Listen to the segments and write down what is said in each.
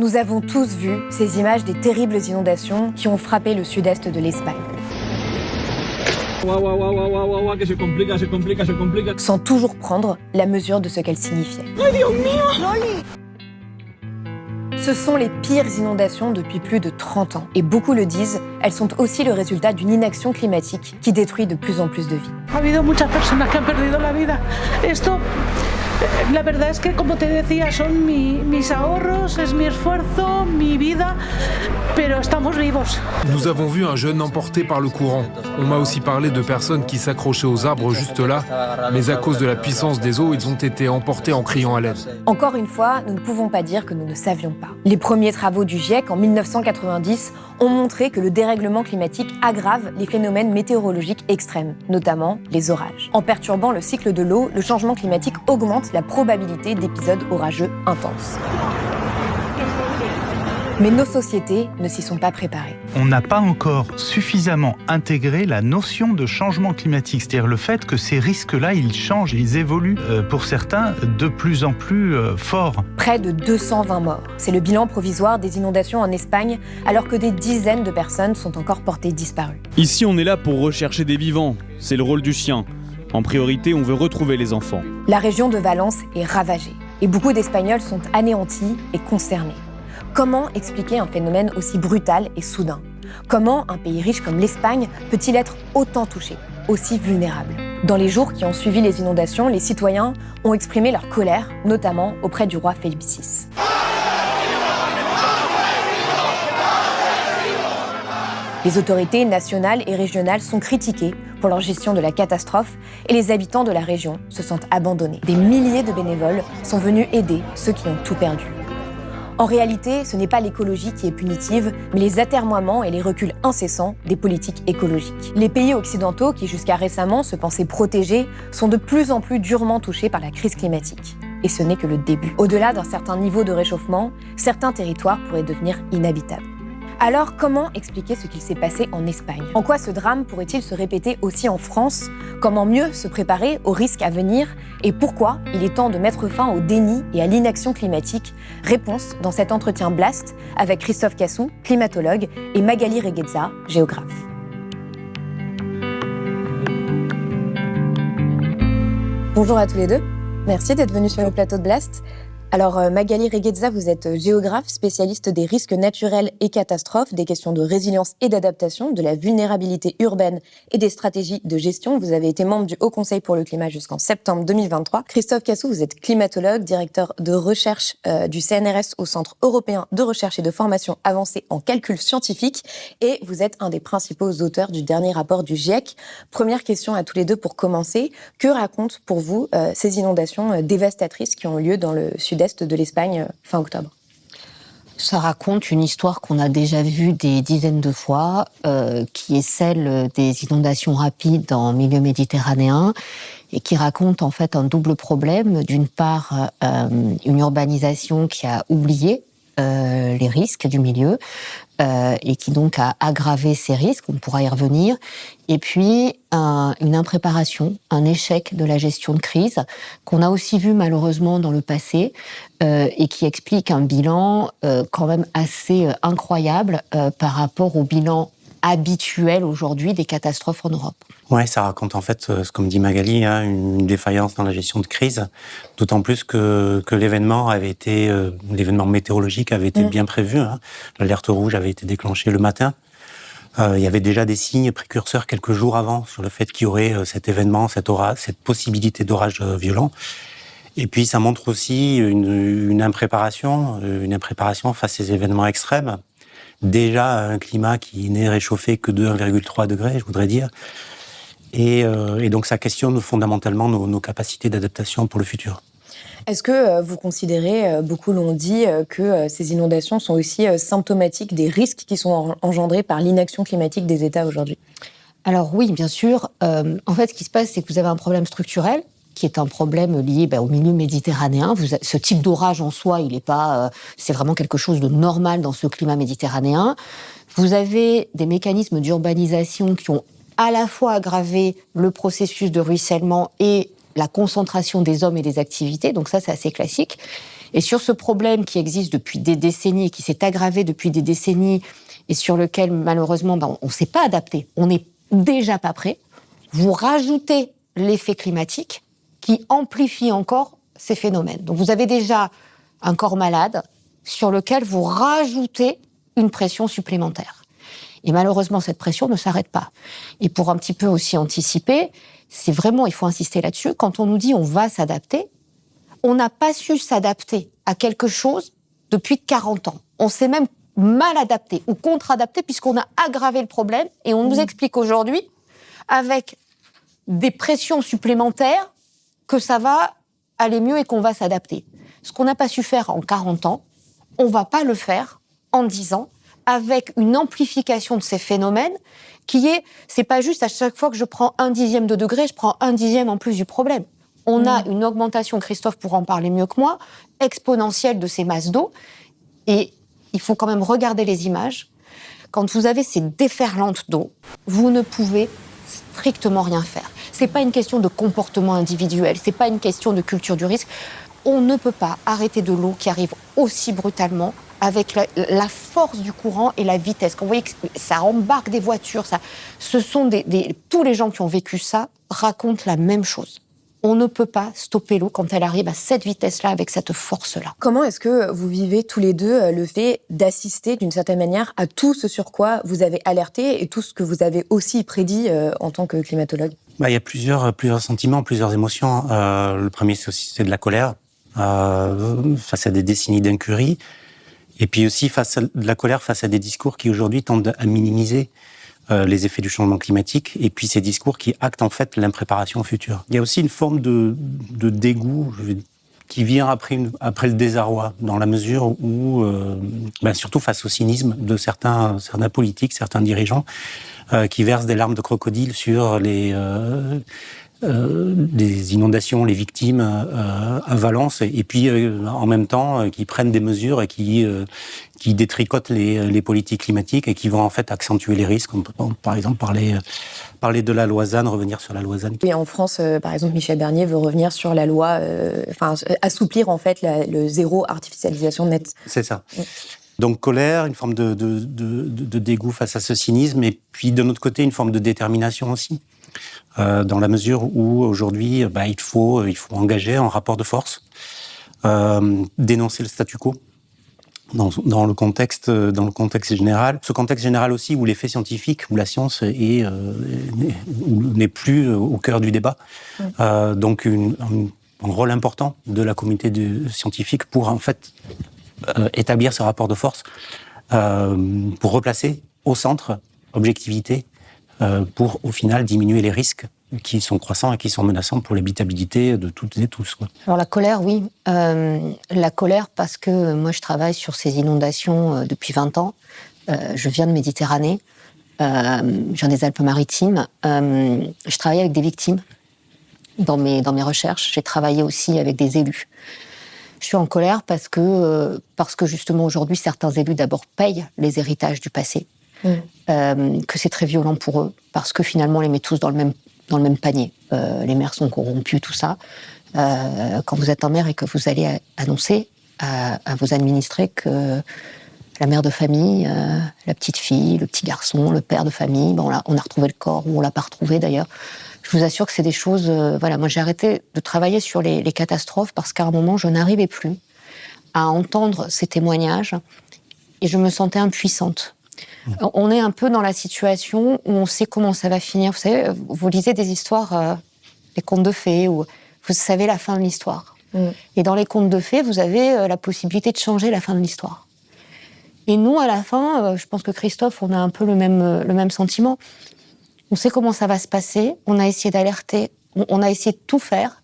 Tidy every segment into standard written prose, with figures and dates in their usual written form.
Nous avons tous vu ces images des terribles inondations qui ont frappé le sud-est de l'Espagne. Que se complica. Sans toujours prendre la mesure de ce qu'elles signifiaient. ¡Ay, Dios mío! Loli! Ce sont les pires inondations depuis plus de 30 ans. Et beaucoup le disent, elles sont aussi le résultat d'une inaction climatique qui détruit de plus en plus de vies. Ha habido muchas personas que han perdido la vida. Esto, la verdad es que, como te decía, son mis ahorros, es mi esfuerzo, mi vida, pero estamos vivos. Nous avons vu un jeune emporté par le courant. On m'a aussi parlé de personnes qui s'accrochaient aux arbres juste là, mais à cause de la puissance des eaux, ils ont été emportés en criant à l'aide. Encore une fois, nous ne pouvons pas dire que nous ne savions pas. Les premiers travaux du GIEC en 1990 ont montré que le dérèglement climatique aggrave les phénomènes météorologiques extrêmes, notamment les orages. En perturbant le cycle de l'eau, le changement climatique augmente la probabilité d'épisodes orageux intenses. Mais nos sociétés ne s'y sont pas préparées. On n'a pas encore suffisamment intégré la notion de changement climatique, c'est-à-dire le fait que ces risques-là, ils changent, ils évoluent, pour certains, de plus en plus forts. Près de 220 morts. C'est le bilan provisoire des inondations en Espagne, alors que des dizaines de personnes sont encore portées disparues. Ici, on est là pour rechercher des vivants. C'est le rôle du chien. En priorité, on veut retrouver les enfants. La région de Valence est ravagée, et beaucoup d'Espagnols sont anéantis et concernés. Comment expliquer un phénomène aussi brutal et soudain ? Comment un pays riche comme l'Espagne peut-il être autant touché, aussi vulnérable ? Dans les jours qui ont suivi les inondations, les citoyens ont exprimé leur colère, notamment auprès du roi Felipe VI. Les autorités nationales et régionales sont critiquées pour leur gestion de la catastrophe et les habitants de la région se sentent abandonnés. Des milliers de bénévoles sont venus aider ceux qui ont tout perdu. En réalité, ce n'est pas l'écologie qui est punitive, mais les atermoiements et les reculs incessants des politiques écologiques. Les pays occidentaux, qui jusqu'à récemment se pensaient protégés, sont de plus en plus durement touchés par la crise climatique. Et ce n'est que le début. Au-delà d'un certain niveau de réchauffement, certains territoires pourraient devenir inhabitables. Alors, comment expliquer ce qu'il s'est passé en Espagne ? En quoi ce drame pourrait-il se répéter aussi en France ? Comment mieux se préparer aux risques à venir ? Et pourquoi il est temps de mettre fin au déni et à l'inaction climatique ? Réponse dans cet entretien Blast avec Christophe Cassou, climatologue, et Magali Regueza, géographe. Bonjour à tous les deux. Merci d'être venus sur le plateau de Blast. Alors Magali Regueza, vous êtes géographe, spécialiste des risques naturels et catastrophes, des questions de résilience et d'adaptation, de la vulnérabilité urbaine et des stratégies de gestion. Vous avez été membre du Haut Conseil pour le climat jusqu'en septembre 2023. Christophe Cassou, vous êtes climatologue, directeur de recherche du CNRS au Centre européen de recherche et de formation avancée en calcul scientifique et vous êtes un des principaux auteurs du dernier rapport du GIEC. Première question à tous les deux pour commencer. Que racontent pour vous ces inondations dévastatrices qui ont lieu dans le sud-est de l'Espagne fin octobre? Ça raconte une histoire qu'on a déjà vue des dizaines de fois, qui est celle des inondations rapides en milieu méditerranéen et qui raconte en fait un double problème. D'une part, une urbanisation qui a oublié les risques du milieu et qui donc a aggravé ces risques, on pourra y revenir. Et puis, une impréparation, un échec de la gestion de crise qu'on a aussi vu malheureusement dans le passé et qui explique un bilan quand même assez incroyable par rapport au bilan habituel aujourd'hui des catastrophes en Europe. Ouais, ça raconte en fait, comme dit Magali, une défaillance dans la gestion de crise, d'autant plus que l'événement météorologique avait été bien prévu. L'alerte rouge avait été déclenchée le matin. Il y avait déjà des signes précurseurs quelques jours avant sur le fait qu'il y aurait cet événement, cette possibilité d'orage violent. Et puis ça montre aussi une impréparation face à ces événements extrêmes. Déjà un climat qui n'est réchauffé que de 1,3 degré, je voudrais dire. Et donc ça questionne fondamentalement nos capacités d'adaptation pour le futur. Est-ce que vous considérez, beaucoup l'ont dit, que ces inondations sont aussi symptomatiques des risques qui sont engendrés par l'inaction climatique des États aujourd'hui ? Alors oui, bien sûr. En fait, ce qui se passe, c'est que vous avez un problème structurel qui est un problème lié au milieu méditerranéen. Ce type d'orage en soi, il est pas, c'est vraiment quelque chose de normal dans ce climat méditerranéen. Vous avez des mécanismes d'urbanisation qui ont à la fois aggravé le processus de ruissellement et la concentration des hommes et des activités, donc ça c'est assez classique. Et sur ce problème qui existe depuis des décennies, qui s'est aggravé depuis des décennies, et sur lequel, malheureusement, on ne s'est pas adapté, on n'est déjà pas prêt, vous rajoutez l'effet climatique qui amplifie encore ces phénomènes. Donc vous avez déjà un corps malade sur lequel vous rajoutez une pression supplémentaire. Et malheureusement, cette pression ne s'arrête pas. Et pour un petit peu aussi anticiper, c'est vraiment, il faut insister là-dessus, quand on nous dit on va s'adapter, on n'a pas su s'adapter à quelque chose depuis 40 ans. On s'est même mal adapté ou contre-adapté puisqu'on a aggravé le problème et on nous explique aujourd'hui, avec des pressions supplémentaires, que ça va aller mieux et qu'on va s'adapter. Ce qu'on n'a pas su faire en 40 ans, on ne va pas le faire en 10 ans, avec une amplification de ces phénomènes c'est pas juste à chaque fois que je prends 1/10 de degré, je prends 1/10 en plus du problème. On a une augmentation, Christophe pourra en parler mieux que moi, exponentielle de ces masses d'eau. Et il faut quand même regarder les images. Quand vous avez ces déferlantes d'eau, vous ne pouvez strictement rien faire. C'est pas une question de comportement individuel, c'est pas une question de culture du risque. On ne peut pas arrêter de l'eau qui arrive aussi brutalement avec la force du courant et la vitesse. Quand vous voyez que ça embarque des voitures, ce sont tous les gens qui ont vécu ça racontent la même chose. On ne peut pas stopper l'eau quand elle arrive à cette vitesse-là, avec cette force-là. Comment est-ce que vous vivez tous les deux le fait d'assister d'une certaine manière à tout ce sur quoi vous avez alerté et tout ce que vous avez aussi prédit en tant que climatologue ? Il y a plusieurs sentiments, plusieurs émotions. Le premier, c'est de la colère face à des décennies d'incurie. Et puis aussi de la colère face à des discours qui aujourd'hui tendent à minimiser les effets du changement climatique, et puis ces discours qui actent en fait l'impréparation future. Il y a aussi une forme de dégoût qui vient après le désarroi, dans la mesure où, surtout face au cynisme de certains politiques, certains dirigeants, qui versent des larmes de crocodile sur les inondations, les victimes à Valence, et puis en même temps qui prennent des mesures et qui détricotent les politiques climatiques et qui vont en fait accentuer les risques. On peut par exemple parler de la loi ZAN, revenir sur la loi ZAN. Et en France, par exemple, Michel Barnier veut revenir sur la loi, assouplir en fait le zéro artificialisation nette. C'est ça. Oui. Donc colère, une forme de dégoût face à ce cynisme, et puis de notre côté une forme de détermination aussi. Dans la mesure où aujourd'hui, il faut engager un rapport de force, dénoncer le statu quo dans le contexte général. Ce contexte général aussi où les faits scientifiques, où la science n'est plus au cœur du débat. Donc un rôle important de la communauté scientifique pour en fait établir ce rapport de force, pour replacer au centre objectivité, pour au final diminuer les risques qui sont croissants et qui sont menaçants pour l'habitabilité de toutes et tous. Alors la colère, oui. La colère parce que moi je travaille sur ces inondations depuis 20 ans. Je viens de Méditerranée, je viens des Alpes-Maritimes. Je travaille avec des victimes dans mes recherches. J'ai travaillé aussi avec des élus. Je suis en colère parce que justement aujourd'hui certains élus d'abord payent les héritages du passé. Que c'est très violent pour eux, parce que finalement on les met tous dans le même panier. Les maires sont corrompus, tout ça. Quand vous êtes un maire et que vous allez annoncer à vos administrés que la mère de famille, la petite fille, le petit garçon, le père de famille, on a retrouvé le corps, ou on l'a pas retrouvé d'ailleurs. Je vous assure que c'est des choses... moi j'ai arrêté de travailler sur les catastrophes parce qu'à un moment je n'arrivais plus à entendre ces témoignages et je me sentais impuissante. On est un peu dans la situation où on sait comment ça va finir. Vous savez, vous lisez des histoires, des contes de fées, où vous savez la fin de l'histoire. Et dans les contes de fées, vous avez la possibilité de changer la fin de l'histoire. Et nous, à la fin, je pense que Christophe, on a un peu le même sentiment. On sait comment ça va se passer, on a essayé d'alerter, on a essayé de tout faire.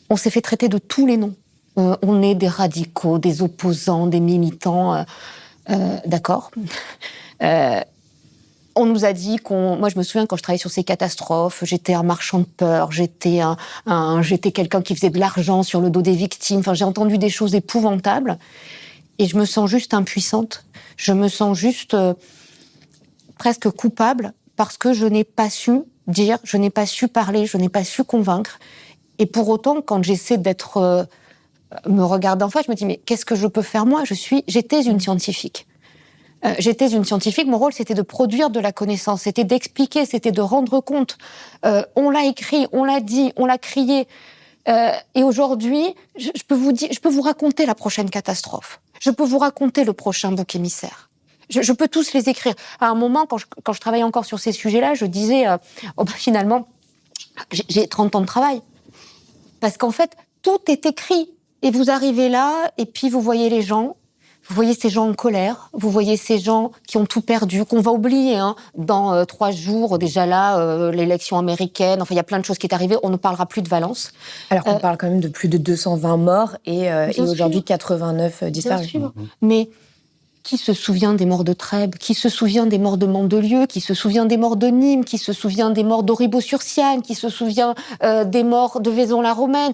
On s'est fait traiter de tous les noms. On est des radicaux, des opposants, des militants... d'accord. On nous a dit moi, je me souviens quand je travaillais sur ces catastrophes, j'étais un marchand de peur, j'étais quelqu'un qui faisait de l'argent sur le dos des victimes. Enfin, j'ai entendu des choses épouvantables et je me sens juste impuissante. Je me sens juste presque coupable parce que je n'ai pas su dire, je n'ai pas su parler, je n'ai pas su convaincre. Et pour autant, quand j'essaie d'être me regarde en face, je me dis, mais qu'est-ce que je peux faire moi ? J'étais une scientifique. J'étais une scientifique, mon rôle c'était de produire de la connaissance, c'était d'expliquer, c'était de rendre compte. On l'a écrit, on l'a dit, on l'a crié. Et aujourd'hui, je peux vous raconter la prochaine catastrophe. Je peux vous raconter le prochain bouc émissaire. Je peux tous les écrire. À un moment, quand je travaillais encore sur ces sujets-là, je disais, finalement, j'ai 30 ans de travail. Parce qu'en fait, tout est écrit. Et vous arrivez là, et puis vous voyez les gens. Vous voyez ces gens en colère, vous voyez ces gens qui ont tout perdu, qu'on va oublier. Dans 3 jours, déjà là, l'élection américaine, enfin il y a plein de choses qui est arrivées, on ne parlera plus de Valence. Alors qu'on parle quand même de plus de 220 morts et aujourd'hui 89 disparus. Bien sûr. Mais qui se souvient des morts de Trèbes ? Qui se souvient des morts de Mandelieu ? Qui se souvient des morts de Nîmes ? Qui se souvient des morts d'Auribeau-sur-Siagne ? Qui se souvient des morts de Vaison-la-Romaine ?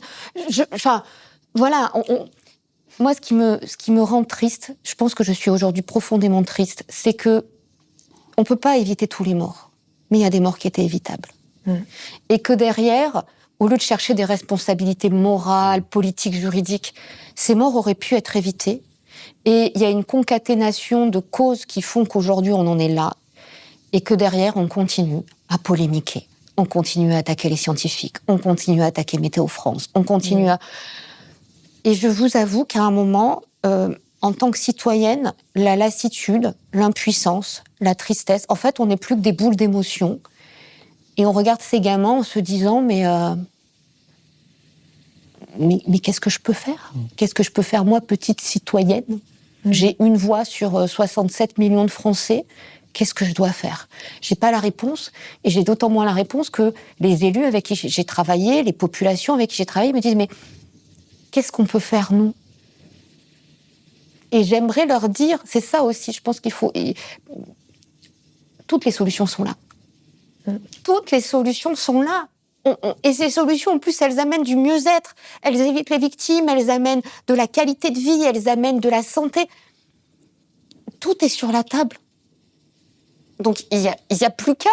Voilà, moi, ce qui me rend triste, je pense que je suis aujourd'hui profondément triste, c'est que on peut pas éviter tous les morts, mais il y a des morts qui étaient évitables. Et que derrière, au lieu de chercher des responsabilités morales, politiques, juridiques, ces morts auraient pu être évitées. Et il y a une concaténation de causes qui font qu'aujourd'hui on en est là, et que derrière on continue à polémiquer, on continue à attaquer les scientifiques, on continue à attaquer Météo France, on continue à... Et je vous avoue qu'à un moment, en tant que citoyenne, la lassitude, l'impuissance, la tristesse, en fait, on n'est plus que des boules d'émotions. Et on regarde ces gamins en se disant, mais qu'est-ce que je peux faire ? Qu'est-ce que je peux faire, moi, petite citoyenne ? J'ai une voix sur 67 millions de Français. Qu'est-ce que je dois faire ? J'ai pas la réponse, et j'ai d'autant moins la réponse que les élus avec qui j'ai travaillé, les populations avec qui j'ai travaillé me disent, mais qu'est-ce qu'on peut faire, nous ? Et j'aimerais leur dire, c'est ça aussi, je pense qu'il faut... Toutes les solutions sont là. Toutes les solutions sont là. Et ces solutions, en plus, elles amènent du mieux-être. Elles évitent les victimes, elles amènent de la qualité de vie, elles amènent de la santé. Tout est sur la table. Donc, il y a plus qu'à.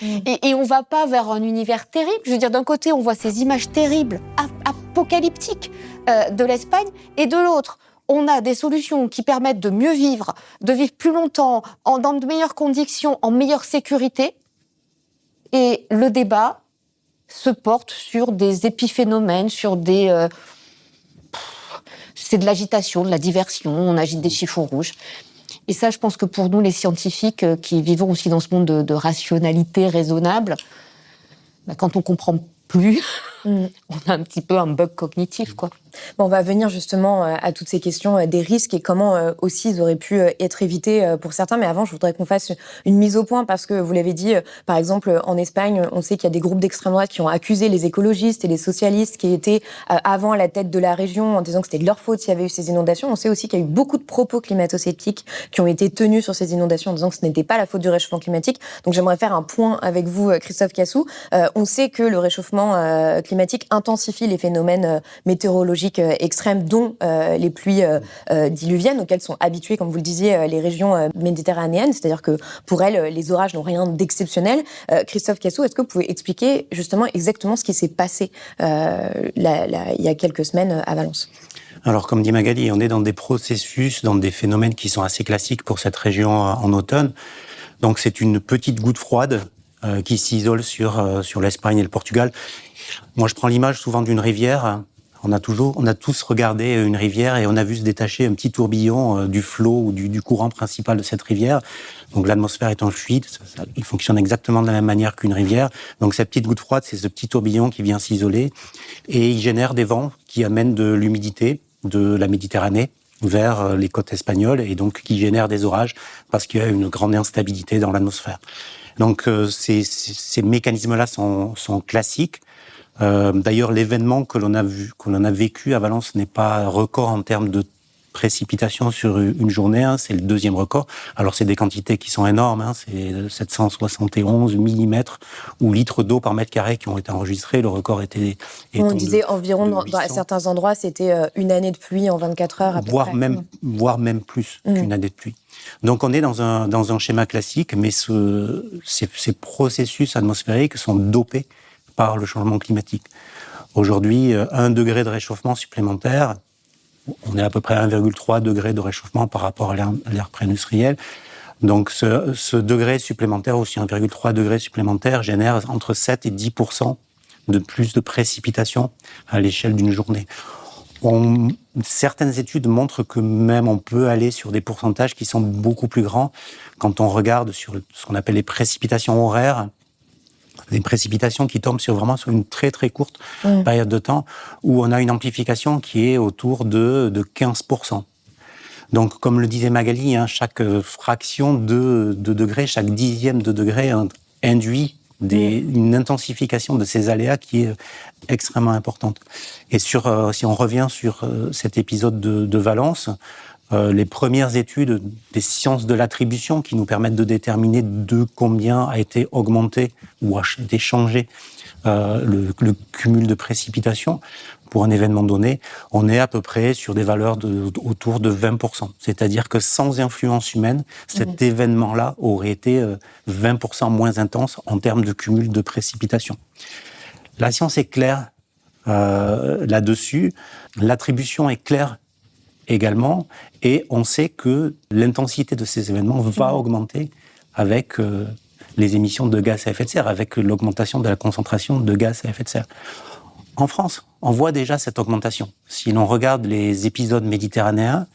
Et on va pas vers un univers terrible. Je veux dire, d'un côté, on voit ces images terribles, apocalyptiques de l'Espagne, et de l'autre, on a des solutions qui permettent de mieux vivre, de vivre plus longtemps, dans de meilleures conditions, en meilleure sécurité. Et le débat se porte sur des épiphénomènes, sur des... c'est de l'agitation, de la diversion, on agite des chiffons rouges. Et ça, je pense que pour nous, les scientifiques qui vivons aussi dans ce monde de rationalité raisonnable, quand on comprend plus, on a un petit peu un bug cognitif, quoi. Bon, on va venir justement à toutes ces questions des risques et comment aussi ils auraient pu être évités pour certains. Mais avant, je voudrais qu'on fasse une mise au point parce que vous l'avez dit, par exemple, en Espagne, on sait qu'il y a des groupes d'extrême droite qui ont accusé les écologistes et les socialistes qui étaient avant à la tête de la région en disant que c'était de leur faute s'il y avait eu ces inondations. On sait aussi qu'il y a eu beaucoup de propos climato-sceptiques qui ont été tenus sur ces inondations en disant que ce n'était pas la faute du réchauffement climatique. Donc j'aimerais faire un point avec vous, Christophe Cassou. On sait que le réchauffement climatique intensifie les phénomènes météorologiques extrêmes, dont les pluies diluviennes, auxquelles sont habituées, comme vous le disiez, les régions méditerranéennes. C'est-à-dire que pour elles, les orages n'ont rien d'exceptionnel. Christophe Cassou, est-ce que vous pouvez expliquer justement exactement ce qui s'est passé il y a quelques semaines à Valence ? Alors, comme dit Magali, on est dans des processus, dans des phénomènes qui sont assez classiques pour cette région en automne. Donc, c'est une petite goutte froide qui s'isole sur l'Espagne et le Portugal. Moi, je prends l'image souvent d'une rivière. On a tous regardé une rivière et on a vu se détacher un petit tourbillon du flot ou du courant principal de cette rivière. Donc l'atmosphère étant fluide, il fonctionne exactement de la même manière qu'une rivière. Donc cette petite goutte froide, c'est ce petit tourbillon qui vient s'isoler et il génère des vents qui amènent de l'humidité de la Méditerranée vers les côtes espagnoles et donc qui génèrent des orages parce qu'il y a une grande instabilité dans l'atmosphère. Donc ces mécanismes-là sont classiques. D'ailleurs, l'événement que l'on a vécu à Valence n'est pas record en termes de précipitations sur une journée. C'est le deuxième record. Alors, c'est des quantités qui sont énormes. C'est 771 mm ou litres d'eau par mètre carré qui ont été enregistrés. Le record était... On disait environ, à certains endroits, c'était une année de pluie en 24 heures à peu près. Voire même plus qu'une année de pluie. Donc, on est dans un schéma classique, mais ces processus atmosphériques sont dopés par le changement climatique. Aujourd'hui, 1 degré de réchauffement supplémentaire on est à peu près à 1,3 degré de réchauffement par rapport à l'ère pré-industrielle. Donc ce degré supplémentaire, aussi 1,3 degré supplémentaire, génère entre 7 et 10% de plus de précipitations à l'échelle d'une journée. Certaines études montrent que même on peut aller sur des pourcentages qui sont beaucoup plus grands quand on regarde sur ce qu'on appelle les précipitations horaires, des précipitations qui tombent sur une très très courte période de temps, où on a une amplification qui est autour de 15%. Donc, comme le disait Magali, chaque fraction de degré, chaque dixième de degré induit une intensification de ces aléas qui est extrêmement importante. Et si on revient sur cet épisode de Valence, les premières études des sciences de l'attribution qui nous permettent de déterminer de combien a été augmenté ou a été changé le cumul de précipitations pour un événement donné, on est à peu près sur des valeurs autour de 20%. C'est-à-dire que sans influence humaine, cet événement-là aurait été 20% moins intense en termes de cumul de précipitations. La science est claire là-dessus, l'attribution est claire également, et on sait que l'intensité de ces événements va augmenter avec les émissions de gaz à effet de serre, avec l'augmentation de la concentration de gaz à effet de serre. En France, on voit déjà cette augmentation. Si l'on regarde les épisodes méditerranéens,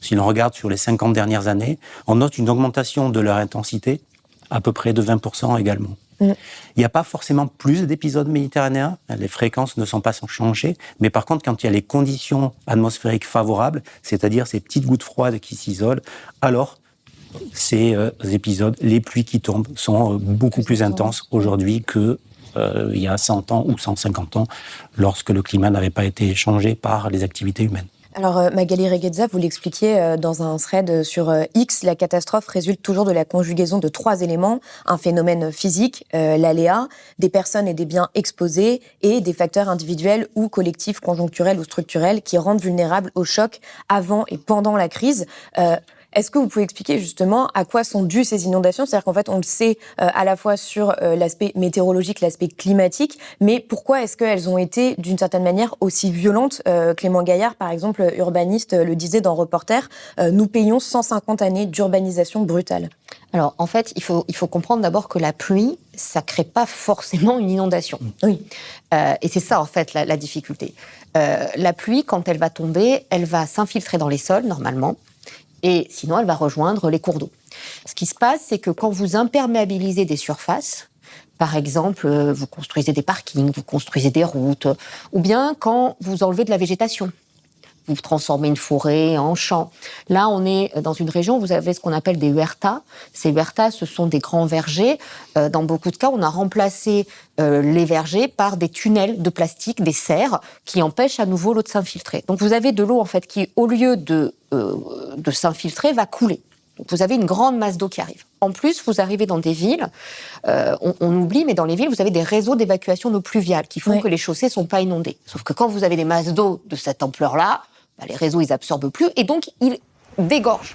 si l'on regarde sur les 50 dernières années, on note une augmentation de leur intensité à peu près de 20% également. Il n'y a pas forcément plus d'épisodes méditerranéens, les fréquences ne sont pas changées, mais par contre, quand il y a les conditions atmosphériques favorables, c'est-à-dire ces petites gouttes froides qui s'isolent, alors ces épisodes, les pluies qui tombent, sont beaucoup plus intenses aujourd'hui que il y a 100 ans ou 150 ans, lorsque le climat n'avait pas été changé par les activités humaines. Alors, Magali Regueza, vous l'expliquiez dans un thread sur X, la catastrophe résulte toujours de la conjugaison de 3 éléments, un phénomène physique, l'aléa, des personnes et des biens exposés, et des facteurs individuels ou collectifs, conjoncturels ou structurels, qui rendent vulnérables au choc avant et pendant la crise. Est-ce que vous pouvez expliquer justement à quoi sont dues ces inondations ? C'est-à-dire qu'en fait, on le sait à la fois sur l'aspect météorologique, l'aspect climatique, mais pourquoi est-ce qu'elles ont été d'une certaine manière aussi violentes ? Clément Gaillard, par exemple, urbaniste, le disait dans Reporter, nous payons 150 années d'urbanisation brutale. Alors, en fait, il faut comprendre d'abord que la pluie, ça crée pas forcément une inondation. Oui. Et c'est ça, en fait, la difficulté. La pluie, quand elle va tomber, elle va s'infiltrer dans les sols, normalement, et sinon, elle va rejoindre les cours d'eau. Ce qui se passe, c'est que quand vous imperméabilisez des surfaces, par exemple, vous construisez des parkings, vous construisez des routes, ou bien quand vous enlevez de la végétation, vous transformez une forêt en champ. Là, on est dans une région où vous avez ce qu'on appelle des huertas. Ces huertas, ce sont des grands vergers. Dans beaucoup de cas, on a remplacé les vergers par des tunnels de plastique, des serres, qui empêchent à nouveau l'eau de s'infiltrer. Donc vous avez de l'eau, en fait, qui, au lieu de s'infiltrer, va couler. Donc vous avez une grande masse d'eau qui arrive. En plus, vous arrivez dans des villes, on oublie, mais dans les villes, vous avez des réseaux d'évacuation d'eau pluviale qui font que les chaussées ne sont pas inondées. Sauf que quand vous avez des masses d'eau de cette ampleur-là, les réseaux, ils absorbent plus, et donc ils dégorgent.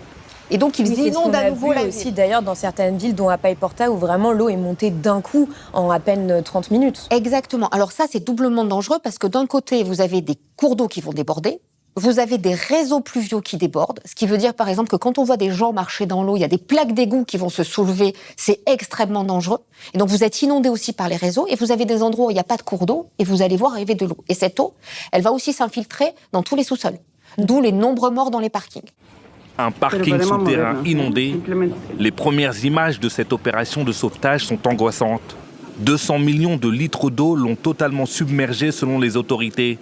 Et donc ils inondent à nouveau la ville. Aussi d'ailleurs dans certaines villes, dont Apaï Porta, où vraiment l'eau est montée d'un coup en à peine 30 minutes. Exactement. Alors ça, c'est doublement dangereux, parce que d'un côté, vous avez des cours d'eau qui vont déborder, vous avez des réseaux pluviaux qui débordent, ce qui veut dire par exemple que quand on voit des gens marcher dans l'eau, il y a des plaques d'égout qui vont se soulever, c'est extrêmement dangereux. Et donc vous êtes inondé aussi par les réseaux, et vous avez des endroits où il n'y a pas de cours d'eau, et vous allez voir arriver de l'eau. Et cette eau, elle va aussi s'infiltrer dans tous les sous-sols, d'où les nombreux morts dans les parkings. Un parking souterrain inondé, les premières images de cette opération de sauvetage sont angoissantes. 200 millions de litres d'eau l'ont totalement submergé selon les autorités.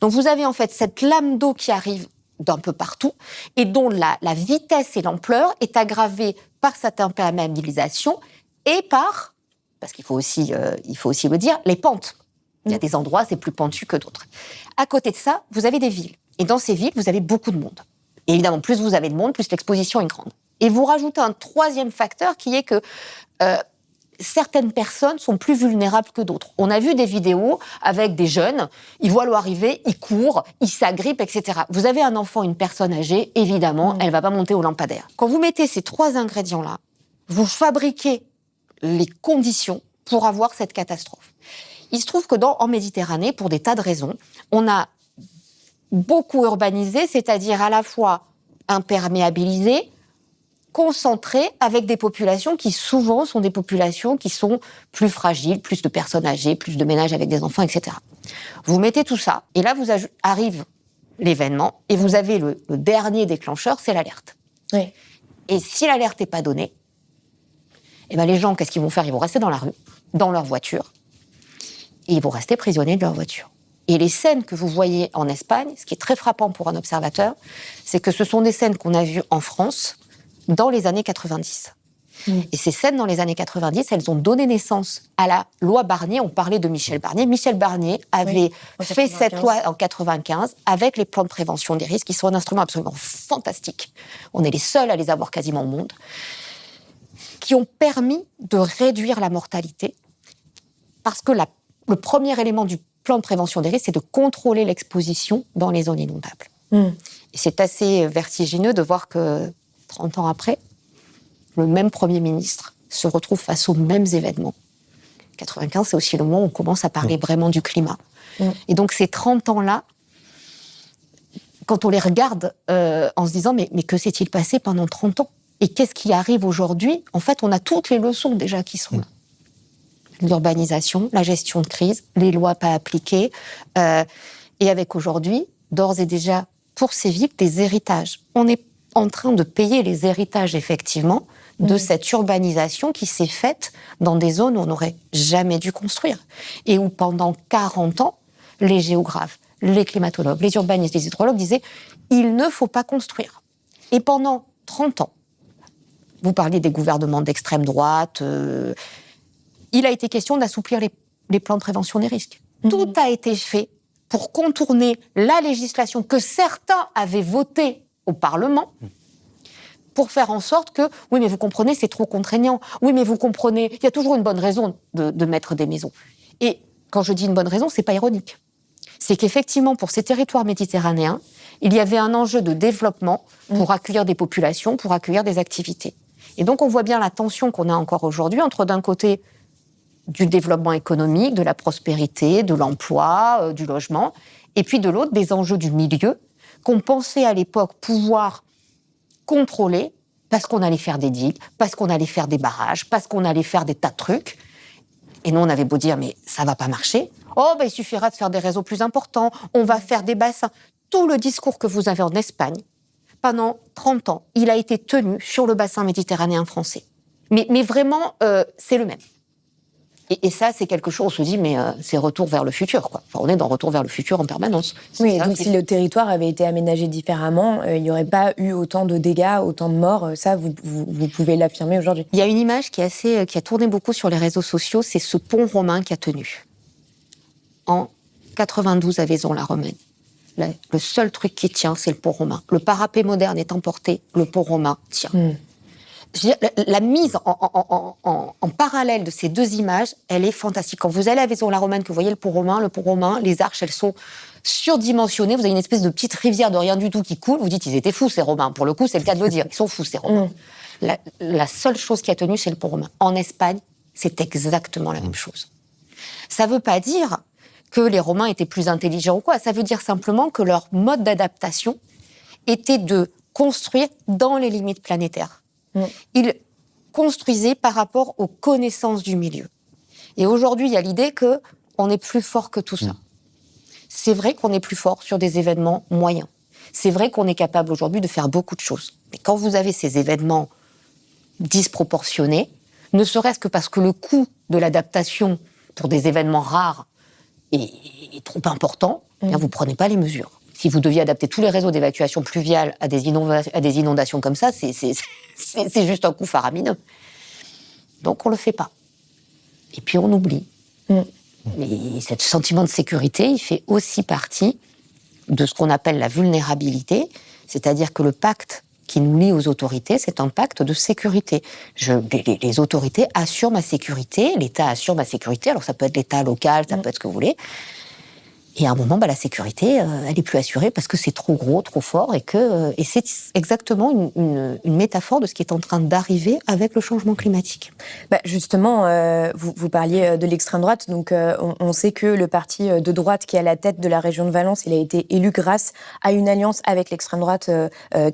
Donc vous avez en fait cette lame d'eau qui arrive d'un peu partout et dont la vitesse et l'ampleur est aggravée par cette imperméabilisation et par, parce qu'il faut aussi le dire, les pentes. Il y a des endroits, c'est plus pentu que d'autres. À côté de ça, vous avez des villes. Et dans ces villes, vous avez beaucoup de monde. Et évidemment, plus vous avez de monde, plus l'exposition est grande. Et vous rajoutez un troisième facteur qui est que certaines personnes sont plus vulnérables que d'autres. On a vu des vidéos avec des jeunes, ils voient l'eau arriver, ils courent, ils s'agrippent, etc. Vous avez un enfant, une personne âgée, évidemment, elle ne va pas monter au lampadaire. Quand vous mettez ces 3 ingrédients-là, vous fabriquez les conditions pour avoir cette catastrophe. Il se trouve que en Méditerranée, pour des tas de raisons, on a beaucoup urbanisé, c'est-à-dire à la fois imperméabilisé, concentré, avec des populations qui souvent sont des populations qui sont plus fragiles, plus de personnes âgées, plus de ménages avec des enfants, etc. Vous mettez tout ça, et là arrive l'événement, et vous avez le dernier déclencheur, c'est l'alerte. Oui. Et si l'alerte n'est pas donnée, eh ben les gens, qu'est-ce qu'ils vont faire ? Ils vont rester dans la rue, dans leur voiture, et ils vont rester prisonniers de leur voiture. Et les scènes que vous voyez en Espagne, ce qui est très frappant pour un observateur, c'est que ce sont des scènes qu'on a vues en France dans les années 90. Et ces scènes dans les années 90, elles ont donné naissance à la loi Barnier. On parlait de Michel Barnier. Michel Barnier avait fait cette loi en 95 avec les plans de prévention des risques, qui sont un instrument absolument fantastique. On est les seuls à les avoir quasiment au monde, qui ont permis de réduire la mortalité, parce que le premier élément du plan de prévention des risques, c'est de contrôler l'exposition dans les zones inondables. Et c'est assez vertigineux de voir que 30 ans après, le même Premier ministre se retrouve face aux mêmes événements. 95, c'est aussi le moment où on commence à parler vraiment du climat. Et donc ces 30 ans-là, quand on les regarde en se disant mais que s'est-il passé pendant 30 ans ? Et qu'est-ce qui arrive aujourd'hui ? En fait, on a toutes les leçons déjà qui sont là. L'urbanisation, la gestion de crise, les lois pas appliquées, et avec aujourd'hui, d'ores et déjà, pour ces villes, des héritages. On est en train de payer les héritages, effectivement, de cette urbanisation qui s'est faite dans des zones où on n'aurait jamais dû construire. Et où, pendant 40 ans, les géographes, les climatologues, les urbanistes, les hydrologues disaient « il ne faut pas construire ». Et pendant 30 ans, vous parliez des gouvernements d'extrême droite, il a été question d'assouplir les plans de prévention des risques. Tout a été fait pour contourner la législation que certains avaient votée au Parlement, pour faire en sorte que, oui, mais vous comprenez, c'est trop contraignant. Oui, mais vous comprenez, il y a toujours une bonne raison de mettre des maisons. Et quand je dis une bonne raison, c'est pas ironique. C'est qu'effectivement, pour ces territoires méditerranéens, il y avait un enjeu de développement pour accueillir des populations, pour accueillir des activités. Et donc, on voit bien la tension qu'on a encore aujourd'hui entre, d'un côté, du développement économique, de la prospérité, de l'emploi, du logement, et puis de l'autre, des enjeux du milieu qu'on pensait à l'époque pouvoir contrôler parce qu'on allait faire des digues, parce qu'on allait faire des barrages, parce qu'on allait faire des tas de trucs. Et nous, on avait beau dire, mais ça va pas marcher. Oh, il suffira de faire des réseaux plus importants, on va faire des bassins. Tout le discours que vous avez en Espagne, pendant 30 ans, il a été tenu sur le bassin méditerranéen français. Mais vraiment, c'est le même. Et ça, c'est quelque chose, on se dit, mais c'est retour vers le futur, quoi. Enfin, on est dans retour vers le futur en permanence. Oui, donc si le territoire avait été aménagé différemment, il n'y aurait pas eu autant de dégâts, autant de morts. Ça, vous pouvez l'affirmer aujourd'hui. Il y a une image qui a tourné beaucoup sur les réseaux sociaux, c'est ce pont romain qui a tenu. En 92 à Vaison-la-Romaine. Le seul truc qui tient, c'est le pont romain. Le parapet moderne est emporté, le pont romain tient. Je veux dire, la mise en parallèle de ces deux images, elle est fantastique. Quand vous allez à Vaison-la-Romaine, que vous voyez le pont romain, les arches, elles sont surdimensionnées. Vous avez une espèce de petite rivière de rien du tout qui coule. Vous dites, ils étaient fous, ces Romains. Pour le coup, c'est le cas de le dire. Ils sont fous, ces Romains. La seule chose qui a tenu, c'est le pont romain. En Espagne, c'est exactement la même chose. Ça ne veut pas dire que les Romains étaient plus intelligents ou quoi. Ça veut dire simplement que leur mode d'adaptation était de construire dans les limites planétaires. Ils construisaient par rapport aux connaissances du milieu. Et aujourd'hui, il y a l'idée qu'on est plus fort que tout ça. C'est vrai qu'on est plus fort sur des événements moyens. C'est vrai qu'on est capable aujourd'hui de faire beaucoup de choses. Mais quand vous avez ces événements disproportionnés, ne serait-ce que parce que le coût de l'adaptation pour des événements rares est trop important, bien vous ne prenez pas les mesures. Si vous deviez adapter tous les réseaux d'évacuation pluviale à des inondations comme ça, c'est juste un coup faramineux. Donc on ne le fait pas. Et puis on oublie. Et ce sentiment de sécurité, il fait aussi partie de ce qu'on appelle la vulnérabilité, c'est-à-dire que le pacte qui nous lie aux autorités, c'est un pacte de sécurité. Les autorités assurent ma sécurité, l'État assure ma sécurité, alors ça peut être l'État local, ça peut être ce que vous voulez. Et à un moment, la sécurité, elle n'est plus assurée parce que c'est trop gros, trop fort, et c'est exactement une métaphore de ce qui est en train d'arriver avec le changement climatique. Justement, vous parliez de l'extrême droite, donc on sait que le parti de droite qui est à la tête de la région de Valence, il a été élu grâce à une alliance avec l'extrême droite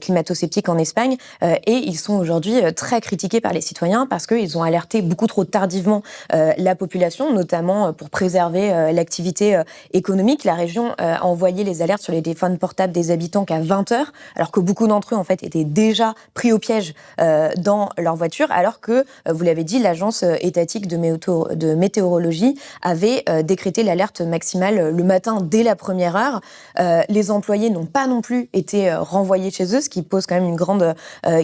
climato-sceptique en Espagne, et ils sont aujourd'hui très critiqués par les citoyens parce qu'ils ont alerté beaucoup trop tardivement la population, notamment pour préserver l'activité économique. La région a envoyé les alertes sur les téléphones portables des habitants qu'à 20h, alors que beaucoup d'entre eux, en fait, étaient déjà pris au piège dans leur voiture, alors que, vous l'avez dit, l'agence étatique de météorologie avait décrété l'alerte maximale le matin dès la première heure. Les employés n'ont pas non plus été renvoyés chez eux, ce qui pose quand même une grande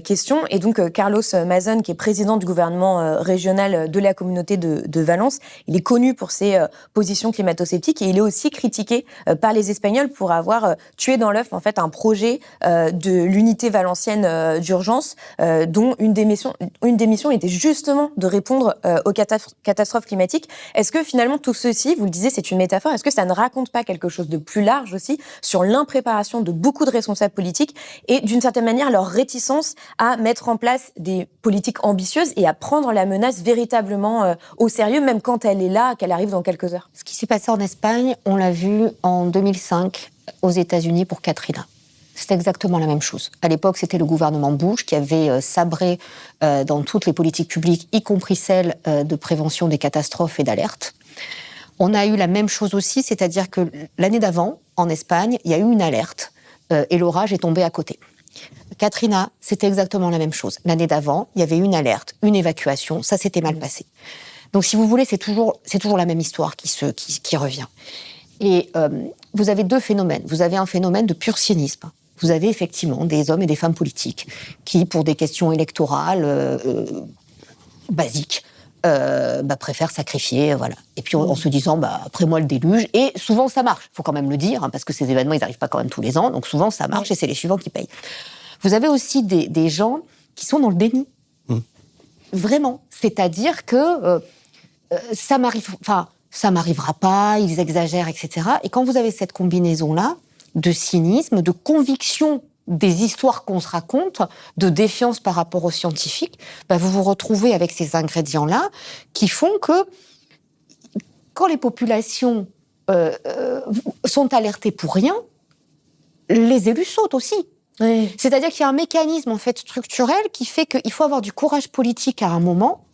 question. Et donc, Carlos Mazón, qui est président du gouvernement régional de la communauté de Valence, il est connu pour ses positions climato-sceptiques et il est aussi critiqué par les Espagnols pour avoir tué dans l'œuf en fait un projet de l'unité valencienne d'urgence dont une des missions était justement de répondre aux catastrophes climatiques. Est-ce que finalement tout ceci, vous le disiez, c'est une métaphore, est-ce que ça ne raconte pas quelque chose de plus large aussi sur l'impréparation de beaucoup de responsables politiques et d'une certaine manière leur réticence à mettre en place des politiques ambitieuses et à prendre la menace véritablement au sérieux, même quand elle est là, qu'elle arrive dans quelques heures? Ce qui s'est passé en Espagne, on l'a vu en 2005 aux États-Unis pour Katrina. C'est exactement la même chose. À l'époque, c'était le gouvernement Bush qui avait sabré dans toutes les politiques publiques, y compris celles de prévention des catastrophes et d'alerte. On a eu la même chose aussi, c'est-à-dire que l'année d'avant, en Espagne, il y a eu une alerte et l'orage est tombé à côté. Katrina, c'était exactement la même chose. L'année d'avant, il y avait une alerte, une évacuation, ça s'était mal passé. Donc, si vous voulez, c'est toujours la même histoire qui revient. Et vous avez deux phénomènes. Vous avez un phénomène de pur cynisme. Vous avez effectivement des hommes et des femmes politiques qui, pour des questions électorales basiques, préfèrent sacrifier, voilà. Et puis en se disant, après moi le déluge. Et souvent ça marche, il faut quand même le dire, parce que ces événements, ils n'arrivent pas quand même tous les ans. Donc souvent ça marche et c'est les suivants qui payent. Vous avez aussi des gens qui sont dans le déni. Vraiment. C'est-à-dire que ça m'arrivera pas, ils exagèrent, etc. Et quand vous avez cette combinaison-là de cynisme, de conviction des histoires qu'on se raconte, de défiance par rapport aux scientifiques, vous vous retrouvez avec ces ingrédients-là qui font que quand les populations sont alertées pour rien, les élus sautent aussi. Oui. C'est-à-dire qu'il y a un mécanisme en fait structurel qui fait qu'il faut avoir du courage politique à un moment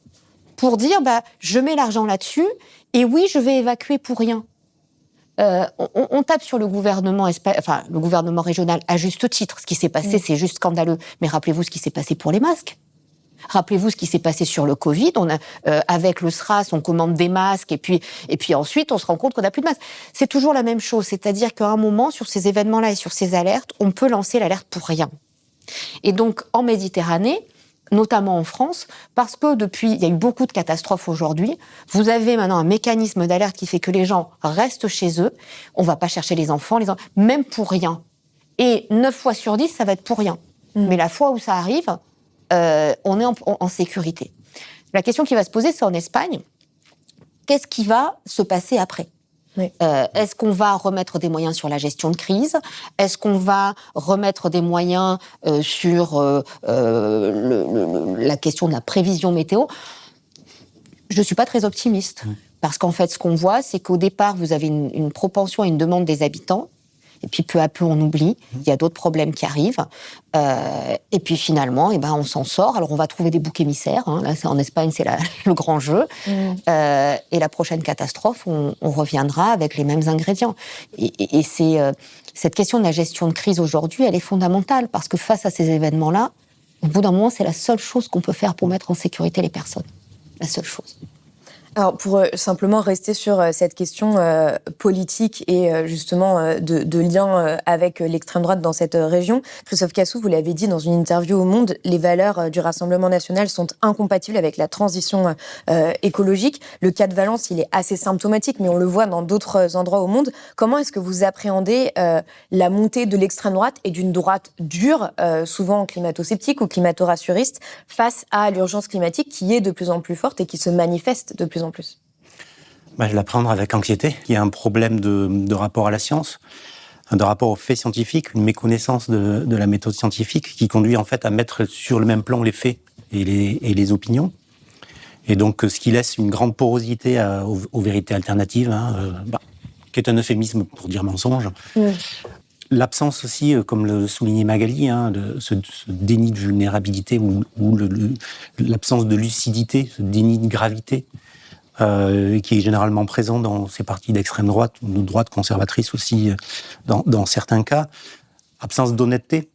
pour dire je mets l'argent là-dessus et oui, je vais évacuer pour rien. On tape sur le gouvernement le gouvernement régional à juste titre. Ce qui s'est passé, c'est juste scandaleux. Mais rappelez-vous ce qui s'est passé pour les masques. Rappelez-vous ce qui s'est passé sur le Covid. Avec le SRAS, on commande des masques et puis ensuite, on se rend compte qu'on n'a plus de masques. C'est toujours la même chose. C'est-à-dire qu'à un moment, sur ces événements-là et sur ces alertes, on peut lancer l'alerte pour rien. Et donc, en Méditerranée, notamment en France, parce que il y a eu beaucoup de catastrophes aujourd'hui, vous avez maintenant un mécanisme d'alerte qui fait que les gens restent chez eux, on ne va pas chercher les enfants, même pour rien. Et 9 fois sur 10, ça va être pour rien. Mais la fois où ça arrive, on est en sécurité. La question qui va se poser, c'est en Espagne, qu'est-ce qui va se passer après ? Oui. Est-ce qu'on va remettre des moyens sur la gestion de crise ? Est-ce qu'on va remettre des moyens sur la question de la prévision météo ? Je ne suis pas très optimiste. Parce qu'en fait, ce qu'on voit, c'est qu'au départ, vous avez une propension à une demande des habitants. Et puis, peu à peu, on oublie. Il y a d'autres problèmes qui arrivent. Et puis, finalement, on s'en sort. Alors, on va trouver des boucs émissaires. Là, en Espagne, c'est le grand jeu. Et la prochaine catastrophe, on reviendra avec les mêmes ingrédients. Et c'est cette question de la gestion de crise aujourd'hui, elle est fondamentale. Parce que face à ces événements-là, au bout d'un moment, c'est la seule chose qu'on peut faire pour mettre en sécurité les personnes. La seule chose. Alors, pour simplement rester sur cette question politique et justement de lien avec l'extrême droite dans cette région, Christophe Cassou, vous l'avez dit dans une interview au Monde, les valeurs du Rassemblement national sont incompatibles avec la transition écologique. Le cas de Valence, il est assez symptomatique, mais on le voit dans d'autres endroits au monde. Comment est-ce que vous appréhendez la montée de l'extrême droite et d'une droite dure, souvent climato-sceptique ou climato-rassuriste, face à l'urgence climatique qui est de plus en plus forte et qui se manifeste de plus en plus? Je l'appréhende avec anxiété. Il y a un problème de rapport à la science, de rapport aux faits scientifiques, une méconnaissance de la méthode scientifique qui conduit en fait à mettre sur le même plan les faits et les opinions. Et donc, ce qui laisse une grande porosité aux vérités alternatives, qui est un euphémisme pour dire mensonge. L'absence aussi, comme le soulignait Magali, ce déni de vulnérabilité ou l'absence de lucidité, ce déni de gravité, qui est généralement présent dans ces partis d'extrême droite ou de droite conservatrice aussi, dans certains cas. Absence d'honnêteté,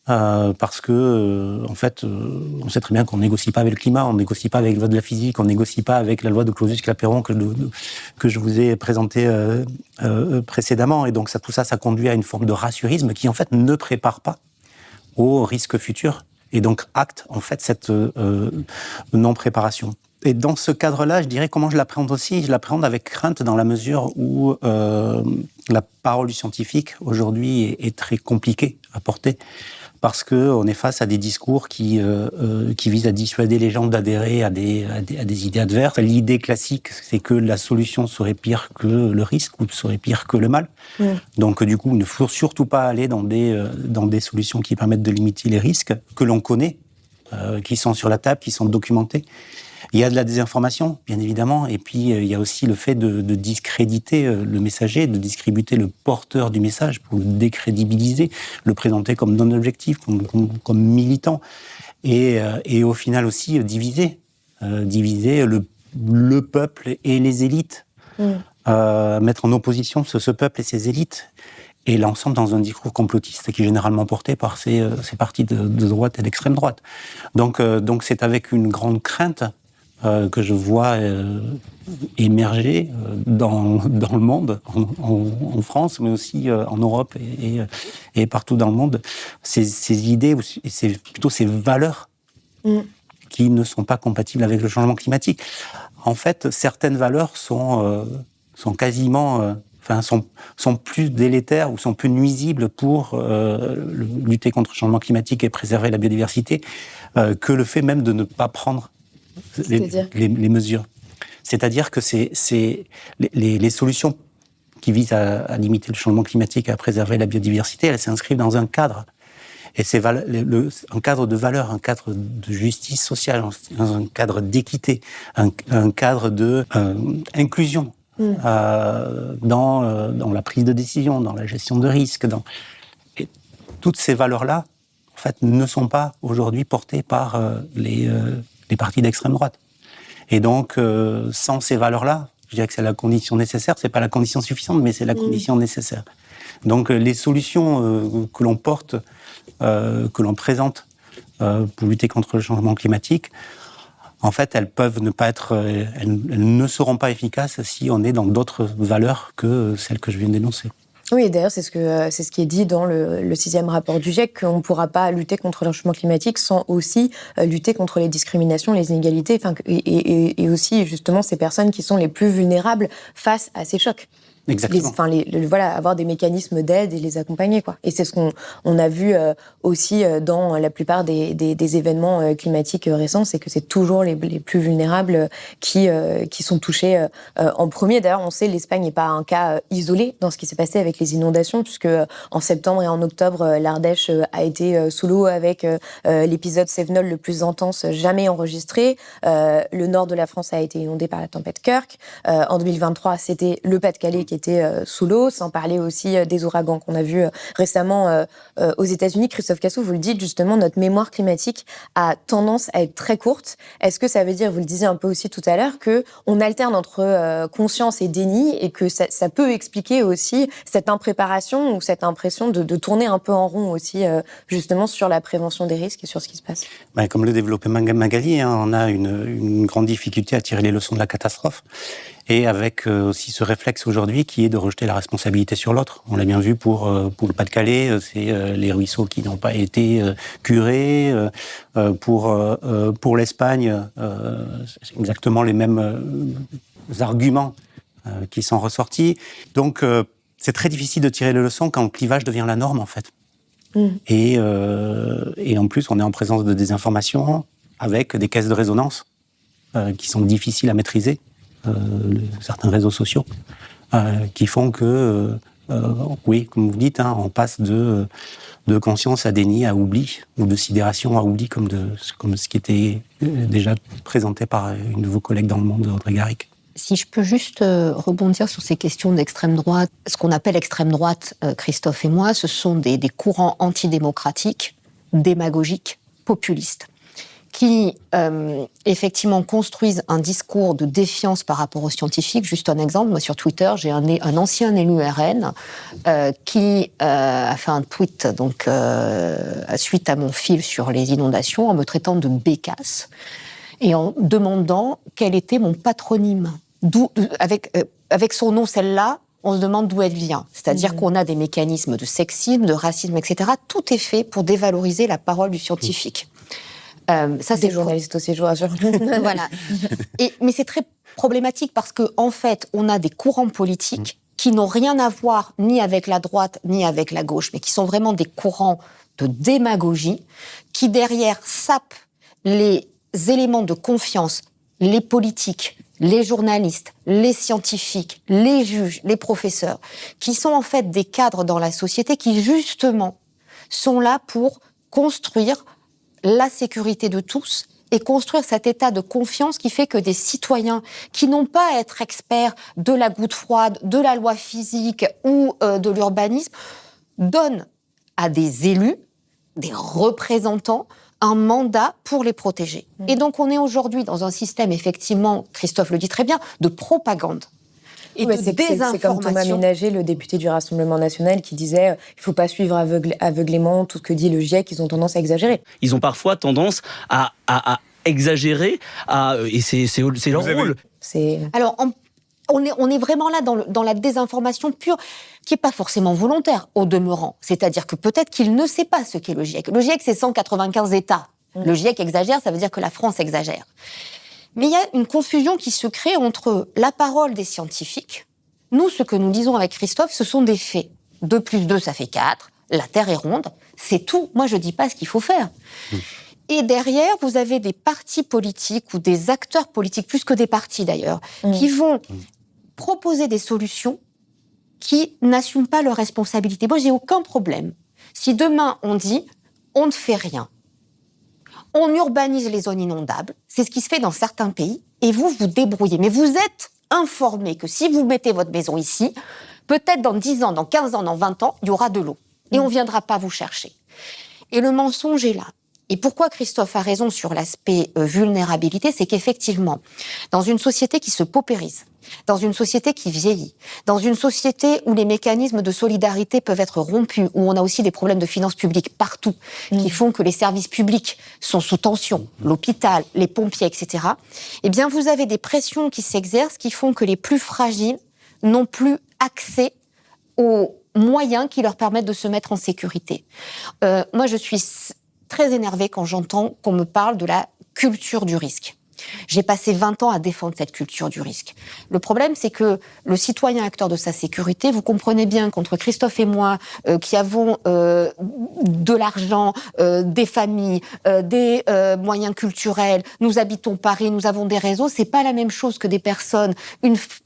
parce que, en fait, on sait très bien qu'on négocie pas avec le climat, on négocie pas avec la loi de la physique, on négocie pas avec la loi de Clausius-Clapeyron que je vous ai présenté précédemment. Et donc, tout ça conduit à une forme de rassurisme qui, en fait, ne prépare pas aux risques futurs et donc acte, en fait, cette non-préparation. Et dans ce cadre-là, je dirais comment je l'appréhende aussi. Je l'appréhende avec crainte dans la mesure où la parole du scientifique, aujourd'hui, est très compliquée à porter. Parce qu'on est face à des discours qui visent à dissuader les gens d'adhérer à des idées adverses. L'idée classique, c'est que la solution serait pire que le risque ou serait pire que le mal. Donc, du coup, il ne faut surtout pas aller dans des solutions qui permettent de limiter les risques que l'on connaît, qui sont sur la table, qui sont documentés. Il y a de la désinformation, bien évidemment, et puis il y a aussi le fait de discréditer le messager, de discréditer le porteur du message pour le décrédibiliser, le présenter comme non-objectif, comme militant, et au final aussi diviser le peuple et les élites, mettre en opposition ce peuple et ses élites, et l'ensemble dans un discours complotiste qui est généralement porté par ces partis de droite et d'extrême droite. Donc c'est avec une grande crainte que je vois émerger dans le monde, en France, mais aussi en Europe et partout dans le monde, ces idées, c'est plutôt ces valeurs qui ne sont pas compatibles avec le changement climatique. En fait, certaines valeurs sont quasiment... sont plus délétères ou sont plus nuisibles pour lutter contre le changement climatique et préserver la biodiversité que le fait même de ne pas prendre les mesures. C'est-à-dire que les solutions qui visent à limiter le changement climatique et à préserver la biodiversité, elles s'inscrivent dans un cadre. Et c'est un cadre de valeurs, un cadre de justice sociale, un cadre d'équité, un cadre d'inclusion dans la prise de décision, dans la gestion de risques. Et toutes ces valeurs-là, en fait, ne sont pas aujourd'hui portées par les partis d'extrême droite. Et donc, sans ces valeurs-là, je dirais que c'est la condition nécessaire. C'est pas la condition suffisante, mais c'est la condition nécessaire. Donc, les solutions que l'on porte, que l'on présente pour lutter contre le changement climatique, en fait, elles peuvent ne pas être, elles ne seront pas efficaces si on est dans d'autres valeurs que celles que je viens d'énoncer. Oui, et d'ailleurs, c'est ce qui est dit dans le 6e rapport du GIEC, qu'on ne pourra pas lutter contre le changement climatique sans aussi lutter contre les discriminations, les inégalités, et aussi, justement, ces personnes qui sont les plus vulnérables face à ces chocs. Exactement. Avoir des mécanismes d'aide et les accompagner, quoi. Et c'est ce qu'on a vu aussi dans la plupart des événements climatiques récents, c'est que c'est toujours les plus vulnérables qui sont touchés en premier. D'ailleurs, on sait l'Espagne n'est pas un cas isolé dans ce qui s'est passé avec les inondations, puisque en septembre et en octobre, l'Ardèche a été sous l'eau avec l'épisode Cévenol le plus intense jamais enregistré. Le nord de la France a été inondé par la tempête Kirk. En 2023, c'était le Pas-de-Calais qui était sous l'eau, sans parler aussi des ouragans qu'on a vus récemment aux États-Unis. Christophe Cassou, vous le dites justement, notre mémoire climatique a tendance à être très courte. Est-ce que ça veut dire, vous le disiez un peu aussi tout à l'heure, qu'on alterne entre conscience et déni et que ça peut expliquer aussi cette impréparation ou cette impression de tourner un peu en rond aussi justement sur la prévention des risques et sur ce qui se passe? Comme le développait Magali, on a une grande difficulté à tirer les leçons de la catastrophe. Et avec aussi ce réflexe aujourd'hui qui est de rejeter la responsabilité sur l'autre. On l'a bien vu pour le Pas-de-Calais, c'est les ruisseaux qui n'ont pas été curés. Pour l'Espagne, c'est exactement les mêmes arguments qui sont ressortis. Donc, c'est très difficile de tirer les leçons quand le clivage devient la norme, en fait. Et en plus, on est en présence de désinformation avec des caisses de résonance qui sont difficiles à maîtriser. certains réseaux sociaux, qui font que, oui, comme vous dites, hein, on passe de conscience à déni, à oubli, ou de sidération à oubli, comme ce qui était déjà présenté par une de vos collègues dans Le Monde, Audrey Garrick. Si je peux juste rebondir sur ces questions d'extrême droite, ce qu'on appelle extrême droite, Christophe et moi, ce sont des courants antidémocratiques, démagogiques, populistes, qui effectivement construisent un discours de défiance par rapport aux scientifiques. Juste un exemple, moi sur Twitter, j'ai un ancien élu RN qui a fait un tweet donc, suite à mon fil sur les inondations en me traitant de bécasse et en demandant quel était mon patronyme. Avec son nom, celle-là, on se demande d'où elle vient. C'est-à-dire qu'on a des mécanismes de sexisme, de racisme, etc. Tout est fait pour dévaloriser la parole du scientifique. Ça, c'est journaliste aussi, je vous rassure. Voilà. Mais c'est très problématique parce qu'en fait, on a des courants politiques qui n'ont rien à voir ni avec la droite ni avec la gauche, mais qui sont vraiment des courants de démagogie qui, derrière, sapent les éléments de confiance, les politiques, les journalistes, les scientifiques, les juges, les professeurs, qui sont en fait des cadres dans la société qui, justement, sont là pour construire la sécurité de tous et construire cet état de confiance qui fait que des citoyens qui n'ont pas à être experts de la goutte froide, de la loi physique ou de l'urbanisme, donnent à des élus, des représentants, un mandat pour les protéger. Et donc on est aujourd'hui dans un système, effectivement, Christophe le dit très bien, de propagande. Et de désinformation. C'est comme Thomas Ménager, le député du Rassemblement national, qui disait il ne faut pas suivre aveuglément tout ce que dit le GIEC, ils ont tendance à exagérer. Ils ont parfois tendance à exagérer, et c'est leur rôle. Alors, on est vraiment là dans la désinformation pure, qui n'est pas forcément volontaire, au demeurant. C'est-à-dire que peut-être qu'il ne sait pas ce qu'est le GIEC. Le GIEC, c'est 195 États. Le GIEC exagère, ça veut dire que la France exagère. Mais il y a une confusion qui se crée entre la parole des scientifiques. Nous, ce que nous disons avec Christophe, ce sont des faits. 2 + 2, ça fait 4. La Terre est ronde. C'est tout. Moi, je ne dis pas ce qu'il faut faire. Et derrière, vous avez des partis politiques ou des acteurs politiques, plus que des partis d'ailleurs, qui vont proposer des solutions qui n'assument pas leurs responsabilités. Moi, j'ai aucun problème. Si demain, on dit « on ne fait rien », on urbanise les zones inondables, c'est ce qui se fait dans certains pays, et vous vous débrouillez. Mais vous êtes informés que si vous mettez votre maison ici, peut-être dans 10 ans, dans 15 ans, dans 20 ans, il y aura de l'eau. Et on ne viendra pas vous chercher. Et le mensonge est là. Et pourquoi Christophe a raison sur l'aspect vulnérabilité, c'est qu'effectivement, dans une société qui se paupérise, dans une société qui vieillit, dans une société où les mécanismes de solidarité peuvent être rompus, où on a aussi des problèmes de finances publiques partout, qui font que les services publics sont sous tension, l'hôpital, les pompiers, etc., eh bien, vous avez des pressions qui s'exercent qui font que les plus fragiles n'ont plus accès aux moyens qui leur permettent de se mettre en sécurité. Moi, je suis très énervée quand j'entends qu'on me parle de la culture du risque. J'ai passé 20 ans à défendre cette culture du risque. Le problème, c'est que le citoyen acteur de sa sécurité, vous comprenez bien qu'entre Christophe et moi, qui avons de l'argent, des familles, des moyens culturels, nous habitons Paris, nous avons des réseaux, c'est pas la même chose que des personnes,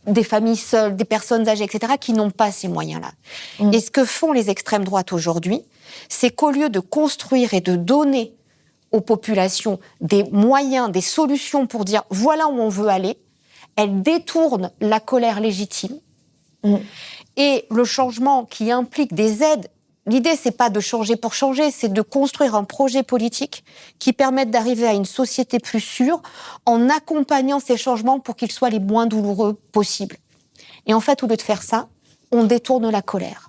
des familles seules, des personnes âgées, etc., qui n'ont pas ces moyens-là. Et ce que font les extrêmes droites aujourd'hui, c'est qu'au lieu de construire et de donner aux populations des moyens, des solutions pour dire voilà où on veut aller, elles détournent la colère légitime. Et le changement qui implique des aides, l'idée c'est pas de changer pour changer, c'est de construire un projet politique qui permette d'arriver à une société plus sûre en accompagnant ces changements pour qu'ils soient les moins douloureux possibles. Et en fait, au lieu de faire ça, on détourne la colère.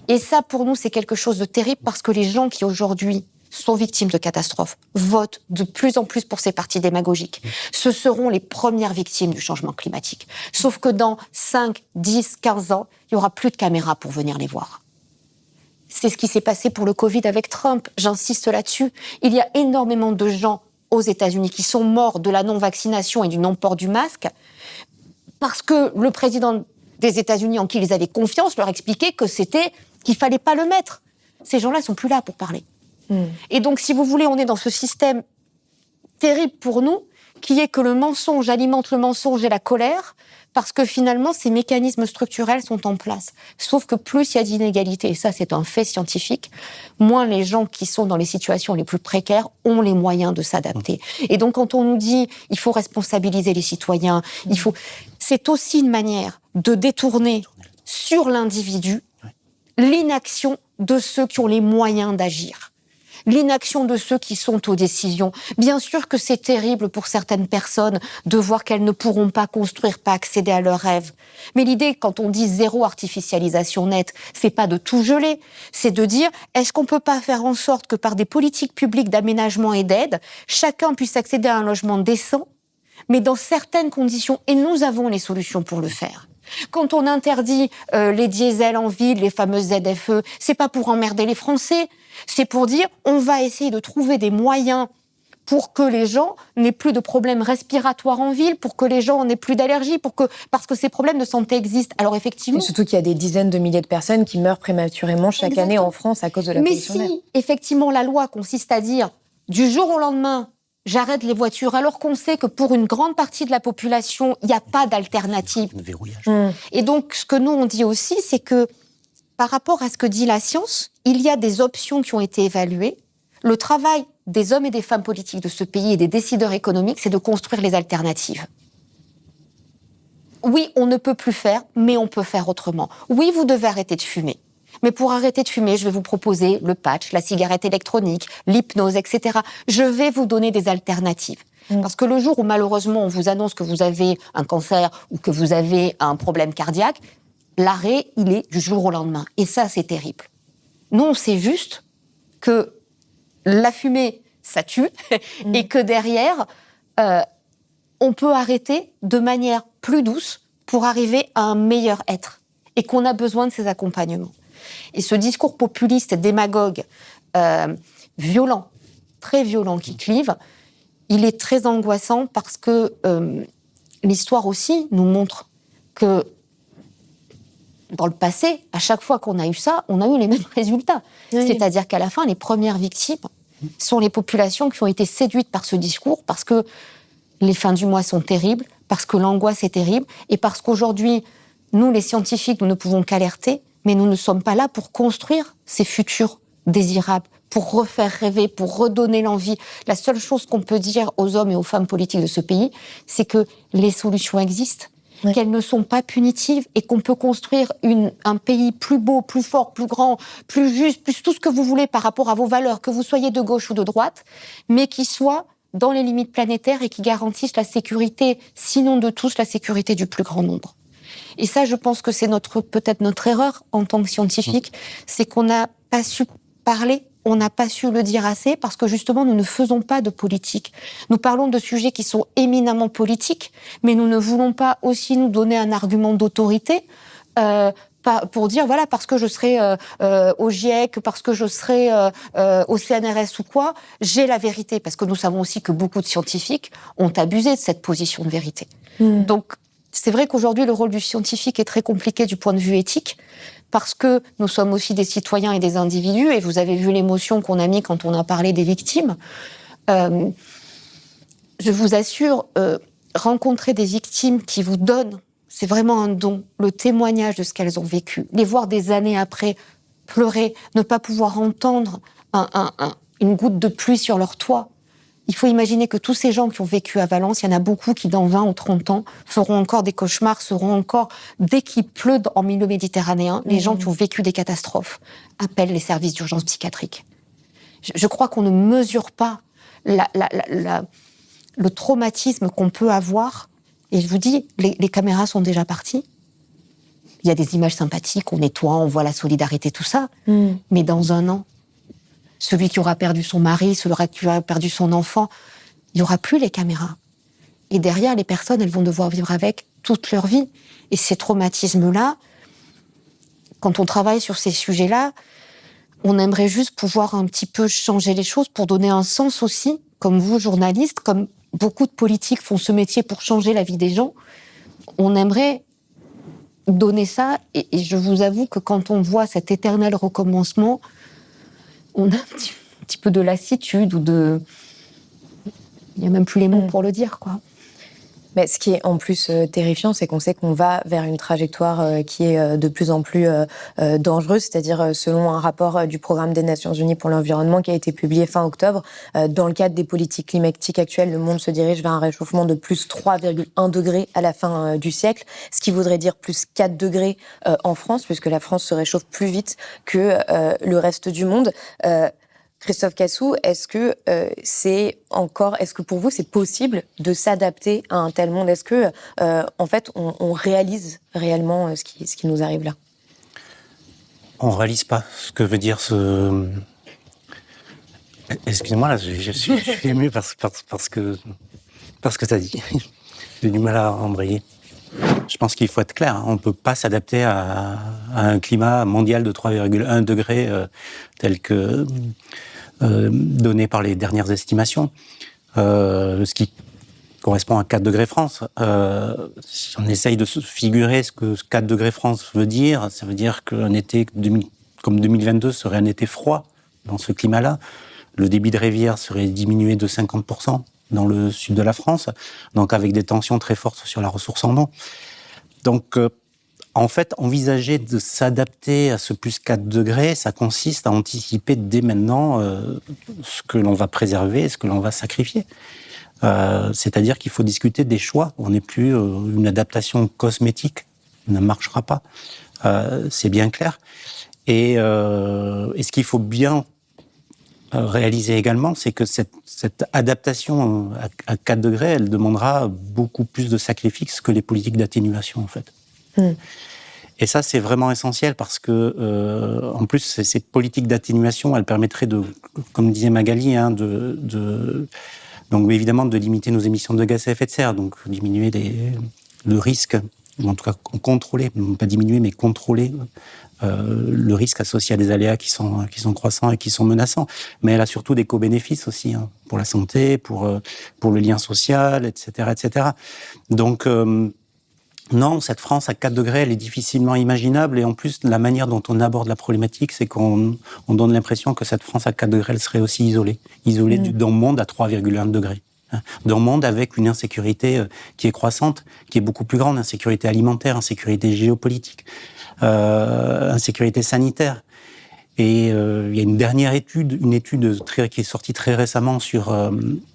Et ça, pour nous, c'est quelque chose de terrible parce que les gens qui aujourd'hui sont victimes de catastrophes, votent de plus en plus pour ces partis démagogiques. Ce seront les premières victimes du changement climatique. Sauf que dans 5, 10, 15 ans, il n'y aura plus de caméras pour venir les voir. C'est ce qui s'est passé pour le Covid avec Trump. J'insiste là-dessus. Il y a énormément de gens aux États-Unis qui sont morts de la non-vaccination et du non-port du masque parce que le président des États-Unis, en qui ils avaient confiance, leur expliquait qu'il fallait pas le mettre. Ces gens-là sont plus là pour parler. Et donc, si vous voulez, on est dans ce système terrible pour nous, qui est que le mensonge alimente le mensonge et la colère, parce que finalement, ces mécanismes structurels sont en place. Sauf que plus il y a d'inégalités, et ça c'est un fait scientifique, moins les gens qui sont dans les situations les plus précaires ont les moyens de s'adapter. Et donc quand on nous dit il faut responsabiliser les citoyens, c'est aussi une manière de détourner sur l'individu l'inaction de ceux qui ont les moyens d'agir. L'inaction de ceux qui sont aux décisions. Bien sûr que c'est terrible pour certaines personnes de voir qu'elles ne pourront pas construire, pas accéder à leurs rêves. Mais l'idée, quand on dit zéro artificialisation nette, c'est pas de tout geler, c'est de dire, est-ce qu'on peut pas faire en sorte que par des politiques publiques d'aménagement et d'aide, chacun puisse accéder à un logement décent, mais dans certaines conditions, et nous avons les solutions pour le faire. Quand on interdit les diesels en ville, les fameuses ZFE, c'est pas pour emmerder les Français, c'est pour dire on va essayer de trouver des moyens pour que les gens n'aient plus de problèmes respiratoires en ville, pour que les gens n'aient plus d'allergies, parce que ces problèmes de santé existent. Alors effectivement... Et surtout qu'il y a des dizaines de milliers de personnes qui meurent prématurément chaque année en France à cause de la pollution d'air. Mais si, effectivement, la loi consiste à dire du jour au lendemain, j'arrête les voitures, alors qu'on sait que pour une grande partie de la population, il n'y a pas d'alternative. Et donc, ce que nous, on dit aussi, c'est que par rapport à ce que dit la science, il y a des options qui ont été évaluées. Le travail des hommes et des femmes politiques de ce pays et des décideurs économiques, c'est de construire les alternatives. Oui, on ne peut plus faire, mais on peut faire autrement. Oui, vous devez arrêter de fumer. Mais pour arrêter de fumer, je vais vous proposer le patch, la cigarette électronique, l'hypnose, etc. Je vais vous donner des alternatives. Parce que le jour où malheureusement on vous annonce que vous avez un cancer ou que vous avez un problème cardiaque, l'arrêt, il est du jour au lendemain. Et ça, c'est terrible. Nous, on sait juste que la fumée, ça tue, et que derrière, on peut arrêter de manière plus douce pour arriver à un meilleur être. Et qu'on a besoin de ces accompagnements. Et ce discours populiste et démagogue, violent, très violent, qui clive, il est très angoissant parce que l'histoire aussi nous montre que dans le passé, à chaque fois qu'on a eu ça, on a eu les mêmes résultats. Oui. C'est-à-dire qu'à la fin, les premières victimes sont les populations qui ont été séduites par ce discours parce que les fins du mois sont terribles, parce que l'angoisse est terrible et parce qu'aujourd'hui, nous, les scientifiques, nous ne pouvons qu'alerter, mais nous ne sommes pas là pour construire ces futurs désirables, pour refaire rêver, pour redonner l'envie. La seule chose qu'on peut dire aux hommes et aux femmes politiques de ce pays, c'est que les solutions existent, qu'elles ne sont pas punitives et qu'on peut construire un pays plus beau, plus fort, plus grand, plus juste, plus tout ce que vous voulez par rapport à vos valeurs, que vous soyez de gauche ou de droite, mais qui soit dans les limites planétaires et qui garantisse la sécurité, sinon de tous, la sécurité du plus grand nombre. Et ça, je pense que c'est peut-être notre erreur en tant que scientifique, c'est qu'on n'a pas su parler, on n'a pas su le dire assez, parce que justement, nous ne faisons pas de politique. Nous parlons de sujets qui sont éminemment politiques, mais nous ne voulons pas aussi nous donner un argument d'autorité pour dire, voilà, parce que je serai au GIEC, parce que je serai au CNRS ou quoi, j'ai la vérité. Parce que nous savons aussi que beaucoup de scientifiques ont abusé de cette position de vérité. Donc, c'est vrai qu'aujourd'hui, le rôle du scientifique est très compliqué du point de vue éthique, parce que nous sommes aussi des citoyens et des individus, et vous avez vu l'émotion qu'on a mis quand on a parlé des victimes. Je vous assure, rencontrer des victimes qui vous donnent, c'est vraiment un don, le témoignage de ce qu'elles ont vécu. Les voir des années après pleurer, ne pas pouvoir entendre une goutte de pluie sur leur toit. Il faut imaginer que tous ces gens qui ont vécu à Valence, il y en a beaucoup qui, dans 20 ou 30 ans, feront encore des cauchemars, seront encore, dès qu'il pleut en milieu méditerranéen, les gens qui ont vécu des catastrophes appellent les services d'urgence psychiatrique. Je crois qu'on ne mesure pas le traumatisme qu'on peut avoir. Et je vous dis, les caméras sont déjà parties. Il y a des images sympathiques, on nettoie, on voit la solidarité, tout ça. Mais dans un an, celui qui aura perdu son mari, celui qui aura perdu son enfant, il n'y aura plus les caméras. Et derrière, les personnes, elles vont devoir vivre avec toute leur vie. Et ces traumatismes-là, quand on travaille sur ces sujets-là, on aimerait juste pouvoir un petit peu changer les choses pour donner un sens aussi, comme vous, journalistes, comme beaucoup de politiques font ce métier pour changer la vie des gens. On aimerait donner ça, et je vous avoue que quand on voit cet éternel recommencement, on a un petit peu de lassitude ou Il n'y a même plus les mots pour le dire, quoi. Mais ce qui est en plus terrifiant, c'est qu'on sait qu'on va vers une trajectoire qui est de plus en plus dangereuse, c'est-à-dire selon un rapport du Programme des Nations Unies pour l'environnement qui a été publié fin octobre, dans le cadre des politiques climatiques actuelles, le monde se dirige vers un réchauffement de plus 3,1 degrés à la fin du siècle, ce qui voudrait dire plus 4 degrés en France, puisque la France se réchauffe plus vite que le reste du monde. Christophe Cassou, est-ce que pour vous c'est possible de s'adapter à un tel monde ? Est-ce que en fait on réalise réellement ce qui nous arrive là ? On réalise pas ce que veut dire ce. Excusez-moi là, je suis ému parce que t'as dit. J'ai du mal à embrayer. Je pense qu'il faut être clair, on ne peut pas s'adapter à un climat mondial de 3,1 degrés tel que donné par les dernières estimations, ce qui correspond à 4 degrés France. Si on essaye de se figurer ce que 4 degrés France veut dire, ça veut dire qu'un été comme 2022 serait un été froid dans ce climat-là. Le débit de rivière serait diminué de 50% dans le sud de la France, donc avec des tensions très fortes sur la ressource en eau. Donc, en fait, envisager de s'adapter à ce plus 4 degrés, ça consiste à anticiper dès maintenant ce que l'on va préserver et ce que l'on va sacrifier. C'est-à-dire qu'il faut discuter des choix. On n'est plus une adaptation cosmétique, ne marchera pas. C'est bien clair. Et ce qu'il faut bien réaliser également, c'est que cette adaptation à 4 degrés, elle demandera beaucoup plus de sacrifices que les politiques d'atténuation, en fait. Et ça, c'est vraiment essentiel parce que, en plus, ces politiques d'atténuation, elles permettraient de, comme disait Magali, donc évidemment de limiter nos émissions de gaz à effet de serre, donc diminuer le risque, ou en tout cas contrôler, non pas diminuer, mais contrôler le risque associé à des aléas qui sont croissants et qui sont menaçants. Mais elle a surtout des co-bénéfices aussi, pour la santé, pour le lien social, etc., etc. Donc, non, cette France à 4 degrés, elle est difficilement imaginable. Et en plus, la manière dont on aborde la problématique, c'est qu'on donne l'impression que cette France à 4 degrés, elle serait aussi isolée d'un monde à 3,1 degrés. D'un monde avec une insécurité qui est croissante, qui est beaucoup plus grande, insécurité alimentaire, insécurité géopolitique, insécurité sanitaire. Et il y a une dernière étude qui est sortie très récemment sur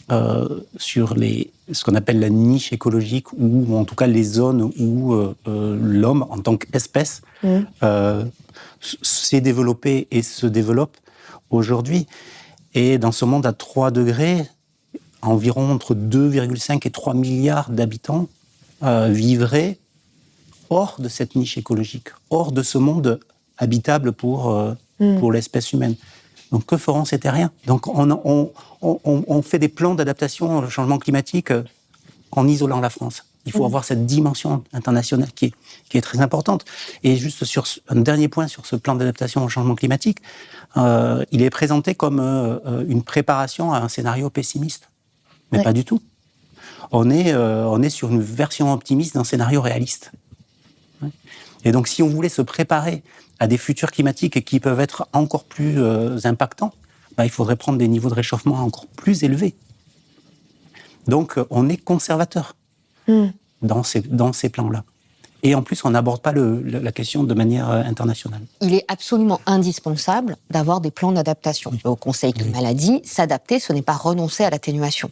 ce qu'on appelle la niche écologique, ou en tout cas les zones où l'homme, en tant qu'espèce, s'est développé et se développe aujourd'hui. Et dans ce monde à 3 degrés, environ entre 2,5 et 3 milliards d'habitants vivraient hors de cette niche écologique, hors de ce monde habitable pour l'espèce humaine. Donc que feront ces terriens ? Donc on fait des plans d'adaptation au changement climatique en isolant la France. Il faut avoir cette dimension internationale qui est très importante. Et juste sur un dernier point sur ce plan d'adaptation au changement climatique, il est présenté comme une préparation à un scénario pessimiste. Mais pas du tout. On est sur une version optimiste d'un scénario réaliste. Et donc, si on voulait se préparer à des futurs climatiques qui peuvent être encore plus impactants, il faudrait prendre des niveaux de réchauffement encore plus élevés. Donc, on est conservateur dans ces plans-là. Et en plus, on n'aborde pas la question de manière internationale. Il est absolument indispensable d'avoir des plans d'adaptation. Le Conseil climat l'a dit, s'adapter, ce n'est pas renoncer à l'atténuation.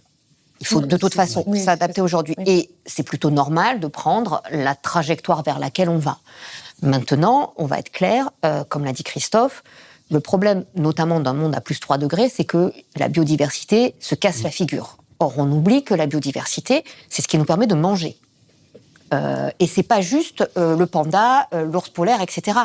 Il faut de toute façon s'adapter aujourd'hui. Et c'est plutôt normal de prendre la trajectoire vers laquelle on va. Maintenant, on va être clair, comme l'a dit Christophe, le problème, notamment d'un monde à plus 3 degrés, c'est que la biodiversité se casse la figure. Or, on oublie que la biodiversité, c'est ce qui nous permet de manger. Et c'est pas juste le panda, l'ours polaire, etc.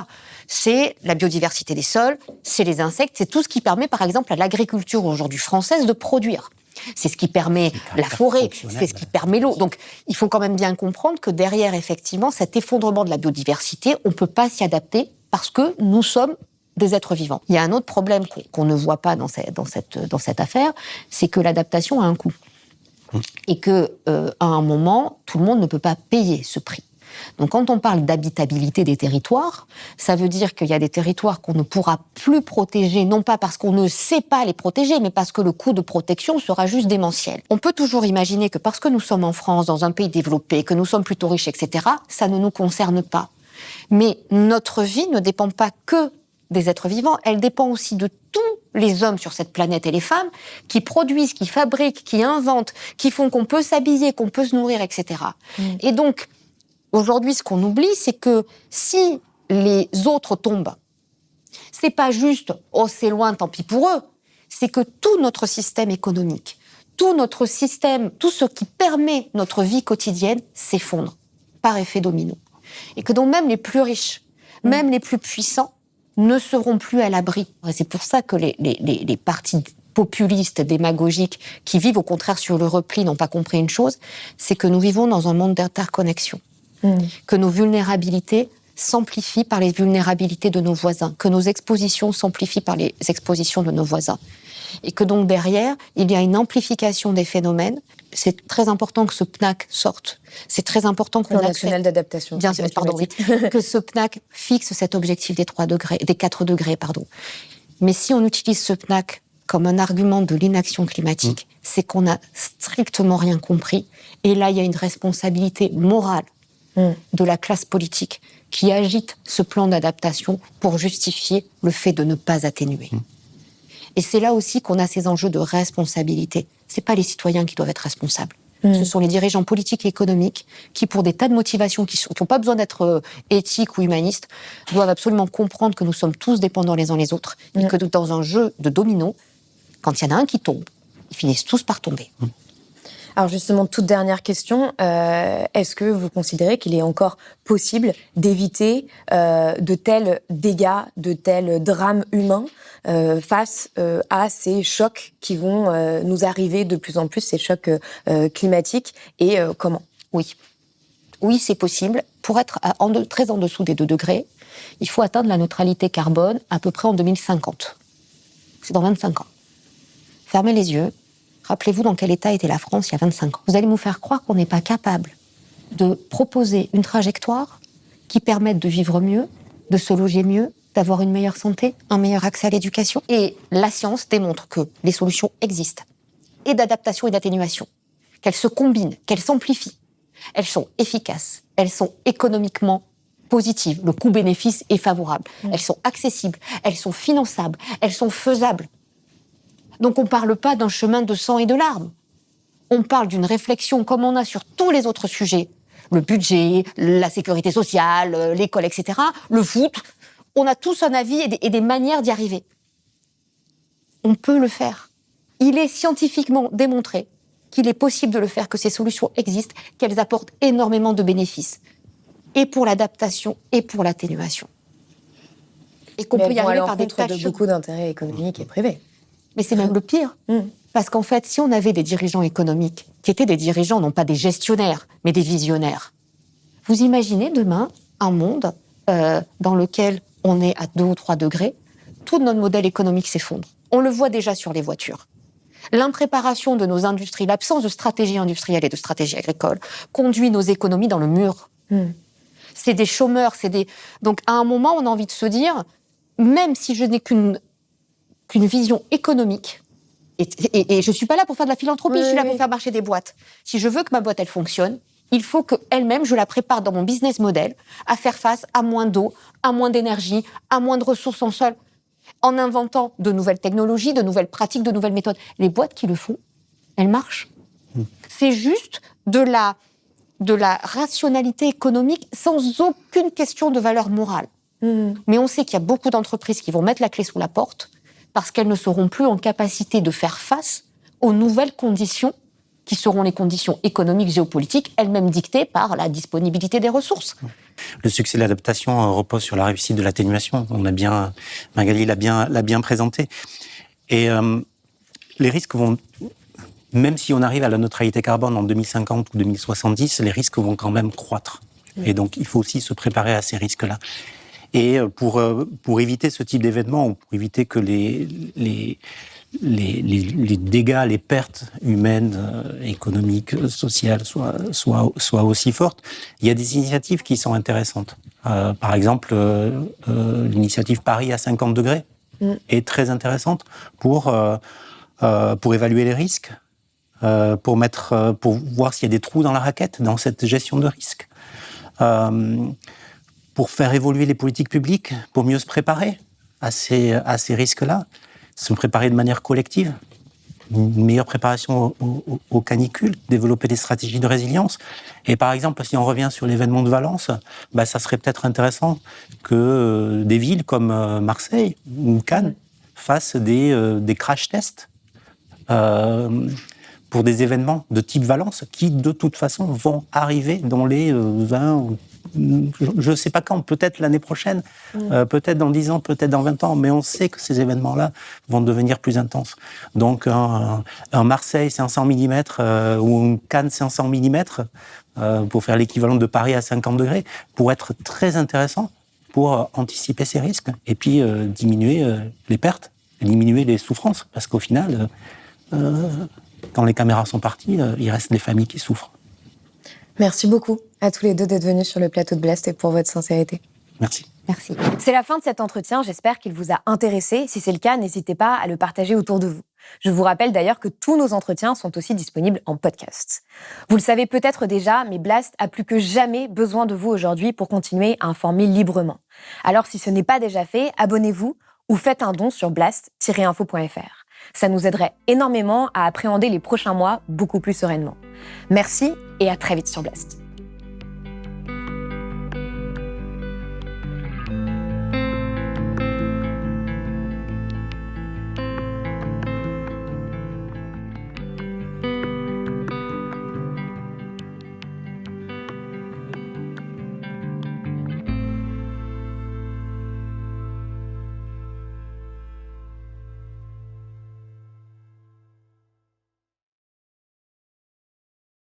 C'est la biodiversité des sols, c'est les insectes, c'est tout ce qui permet, par exemple, à l'agriculture aujourd'hui française de produire. C'est ce qui permet la forêt, c'est ce qui permet l'eau. Donc, il faut quand même bien comprendre que derrière, effectivement, cet effondrement de la biodiversité, on ne peut pas s'y adapter parce que nous sommes des êtres vivants. Il y a un autre problème qu'on ne voit pas dans cette affaire, c'est que l'adaptation a un coût. Et que, à un moment, tout le monde ne peut pas payer ce prix. Donc quand on parle d'habitabilité des territoires, ça veut dire qu'il y a des territoires qu'on ne pourra plus protéger, non pas parce qu'on ne sait pas les protéger, mais parce que le coût de protection sera juste démentiel. On peut toujours imaginer que parce que nous sommes en France, dans un pays développé, que nous sommes plutôt riches, etc., ça ne nous concerne pas. Mais notre vie ne dépend pas que des êtres vivants, elle dépend aussi de tous les hommes sur cette planète et les femmes qui produisent, qui fabriquent, qui inventent, qui font qu'on peut s'habiller, qu'on peut se nourrir, etc. Et donc, aujourd'hui, ce qu'on oublie, c'est que si les autres tombent, c'est pas juste « oh, c'est loin, tant pis pour eux », c'est que tout notre système économique, tout notre système, tout ce qui permet notre vie quotidienne s'effondre par effet domino. Et que donc même les plus riches, même les plus puissants, ne seront plus à l'abri. Et c'est pour ça que les partis populistes, démagogiques, qui vivent au contraire sur le repli, n'ont pas compris une chose, c'est que nous vivons dans un monde d'interconnexion. Que nos vulnérabilités s'amplifient par les vulnérabilités de nos voisins, que nos expositions s'amplifient par les expositions de nos voisins. Et que donc derrière, il y a une amplification des phénomènes. C'est très important que ce PNAC sorte. C'est très important qu'on Plan national d'adaptation. Bien sûr, pardon, oui. Que ce PNAC fixe cet objectif des 4 degrés, pardon. Mais si on utilise ce PNAC comme un argument de l'inaction climatique, c'est qu'on n'a strictement rien compris. Et là, il y a une responsabilité morale de la classe politique qui agite ce plan d'adaptation pour justifier le fait de ne pas atténuer. Et c'est là aussi qu'on a ces enjeux de responsabilité. C'est pas les citoyens qui doivent être responsables. Ce sont les dirigeants politiques et économiques qui, pour des tas de motivations qui n'ont pas besoin d'être éthiques ou humanistes, doivent absolument comprendre que nous sommes tous dépendants les uns les autres et que dans un jeu de domino, quand il y en a un qui tombe, ils finissent tous par tomber. Alors justement, toute dernière question, est-ce que vous considérez qu'il est encore possible d'éviter de tels dégâts, de tels drames humains face à ces chocs qui vont nous arriver de plus en plus, ces chocs climatiques, et comment ? Oui, c'est possible. Pour être très en dessous des 2 degrés, il faut atteindre la neutralité carbone à peu près en 2050. C'est dans 25 ans. Fermez les yeux. Rappelez-vous dans quel état était la France il y a 25 ans. Vous allez nous faire croire qu'on n'est pas capable de proposer une trajectoire qui permette de vivre mieux, de se loger mieux, d'avoir une meilleure santé, un meilleur accès à l'éducation. Et la science démontre que les solutions existent, et d'adaptation et d'atténuation, qu'elles se combinent, qu'elles s'amplifient. Elles sont efficaces, elles sont économiquement positives, le coût-bénéfice est favorable, elles sont accessibles, elles sont finançables, elles sont faisables. Donc on ne parle pas d'un chemin de sang et de larmes. On parle d'une réflexion comme on a sur tous les autres sujets. Le budget, la sécurité sociale, l'école, etc. Le foot. On a tous un avis et des manières d'y arriver. On peut le faire. Il est scientifiquement démontré qu'il est possible de le faire, que ces solutions existent, qu'elles apportent énormément de bénéfices. Et pour l'adaptation et pour l'atténuation. Et qu'on peut y arriver par des tas de beaucoup d'intérêts économiques et privés. Mais c'est même le pire. Parce qu'en fait, si on avait des dirigeants économiques qui étaient des dirigeants, non pas des gestionnaires, mais des visionnaires, vous imaginez demain un monde dans lequel on est à 2 ou 3 degrés, tout notre modèle économique s'effondre. On le voit déjà sur les voitures. L'impréparation de nos industries, l'absence de stratégie industrielle et de stratégie agricole conduit nos économies dans le mur. C'est des chômeurs, Donc à un moment, on a envie de se dire, même si je n'ai qu'une vision économique, et je ne suis pas là pour faire de la philanthropie, je suis là pour faire marcher des boîtes. Si je veux que ma boîte, elle fonctionne, il faut qu'elle-même, je la prépare dans mon business model à faire face à moins d'eau, à moins d'énergie, à moins de ressources en sol, en inventant de nouvelles technologies, de nouvelles pratiques, de nouvelles méthodes. Les boîtes qui le font, elles marchent. C'est juste de la rationalité économique sans aucune question de valeur morale. Mais on sait qu'il y a beaucoup d'entreprises qui vont mettre la clé sous la porte parce qu'elles ne seront plus en capacité de faire face aux nouvelles conditions qui seront les conditions économiques, géopolitiques, elles-mêmes dictées par la disponibilité des ressources. Le succès de l'adaptation repose sur la réussite de l'atténuation. Magali l'a bien présenté. Et les risques vont, même si on arrive à la neutralité carbone en 2050 ou 2070, les risques vont quand même croître. Et donc, il faut aussi se préparer à ces risques-là. Et pour éviter ce type d'événement, ou pour éviter que les dégâts, les pertes humaines, économiques, sociales soient aussi fortes. Il y a des initiatives qui sont intéressantes. Par exemple, l'initiative Paris à 50 degrés est très intéressante pour évaluer les risques, pour voir s'il y a des trous dans la raquette dans cette gestion de risque, pour faire évoluer les politiques publiques, pour mieux se préparer à ces risques-là, se préparer de manière collective, une meilleure préparation aux canicules, développer des stratégies de résilience. Et par exemple, si on revient sur l'événement de Valence, ça serait peut-être intéressant que des villes comme Marseille ou Cannes fassent des crash tests pour des événements de type Valence qui, de toute façon, vont arriver dans les 20... Je ne sais pas quand, peut-être l'année prochaine, peut-être dans 10 ans, peut-être dans 20 ans, mais on sait que ces événements-là vont devenir plus intenses. Donc un Marseille 500 mm ou un Cannes 500 mm, pour faire l'équivalent de Paris à 50 degrés, pour être très intéressant, pour anticiper ces risques, et puis diminuer les pertes, diminuer les souffrances, parce qu'au final, quand les caméras sont parties, il reste les familles qui souffrent. Merci beaucoup à tous les deux d'être venus sur le plateau de Blast et pour votre sincérité. Merci. Merci. C'est la fin de cet entretien, j'espère qu'il vous a intéressé. Si c'est le cas, n'hésitez pas à le partager autour de vous. Je vous rappelle d'ailleurs que tous nos entretiens sont aussi disponibles en podcast. Vous le savez peut-être déjà, mais Blast a plus que jamais besoin de vous aujourd'hui pour continuer à informer librement. Alors si ce n'est pas déjà fait, abonnez-vous ou faites un don sur blast-info.fr. Ça nous aiderait énormément à appréhender les prochains mois beaucoup plus sereinement. Merci et à très vite sur Blast.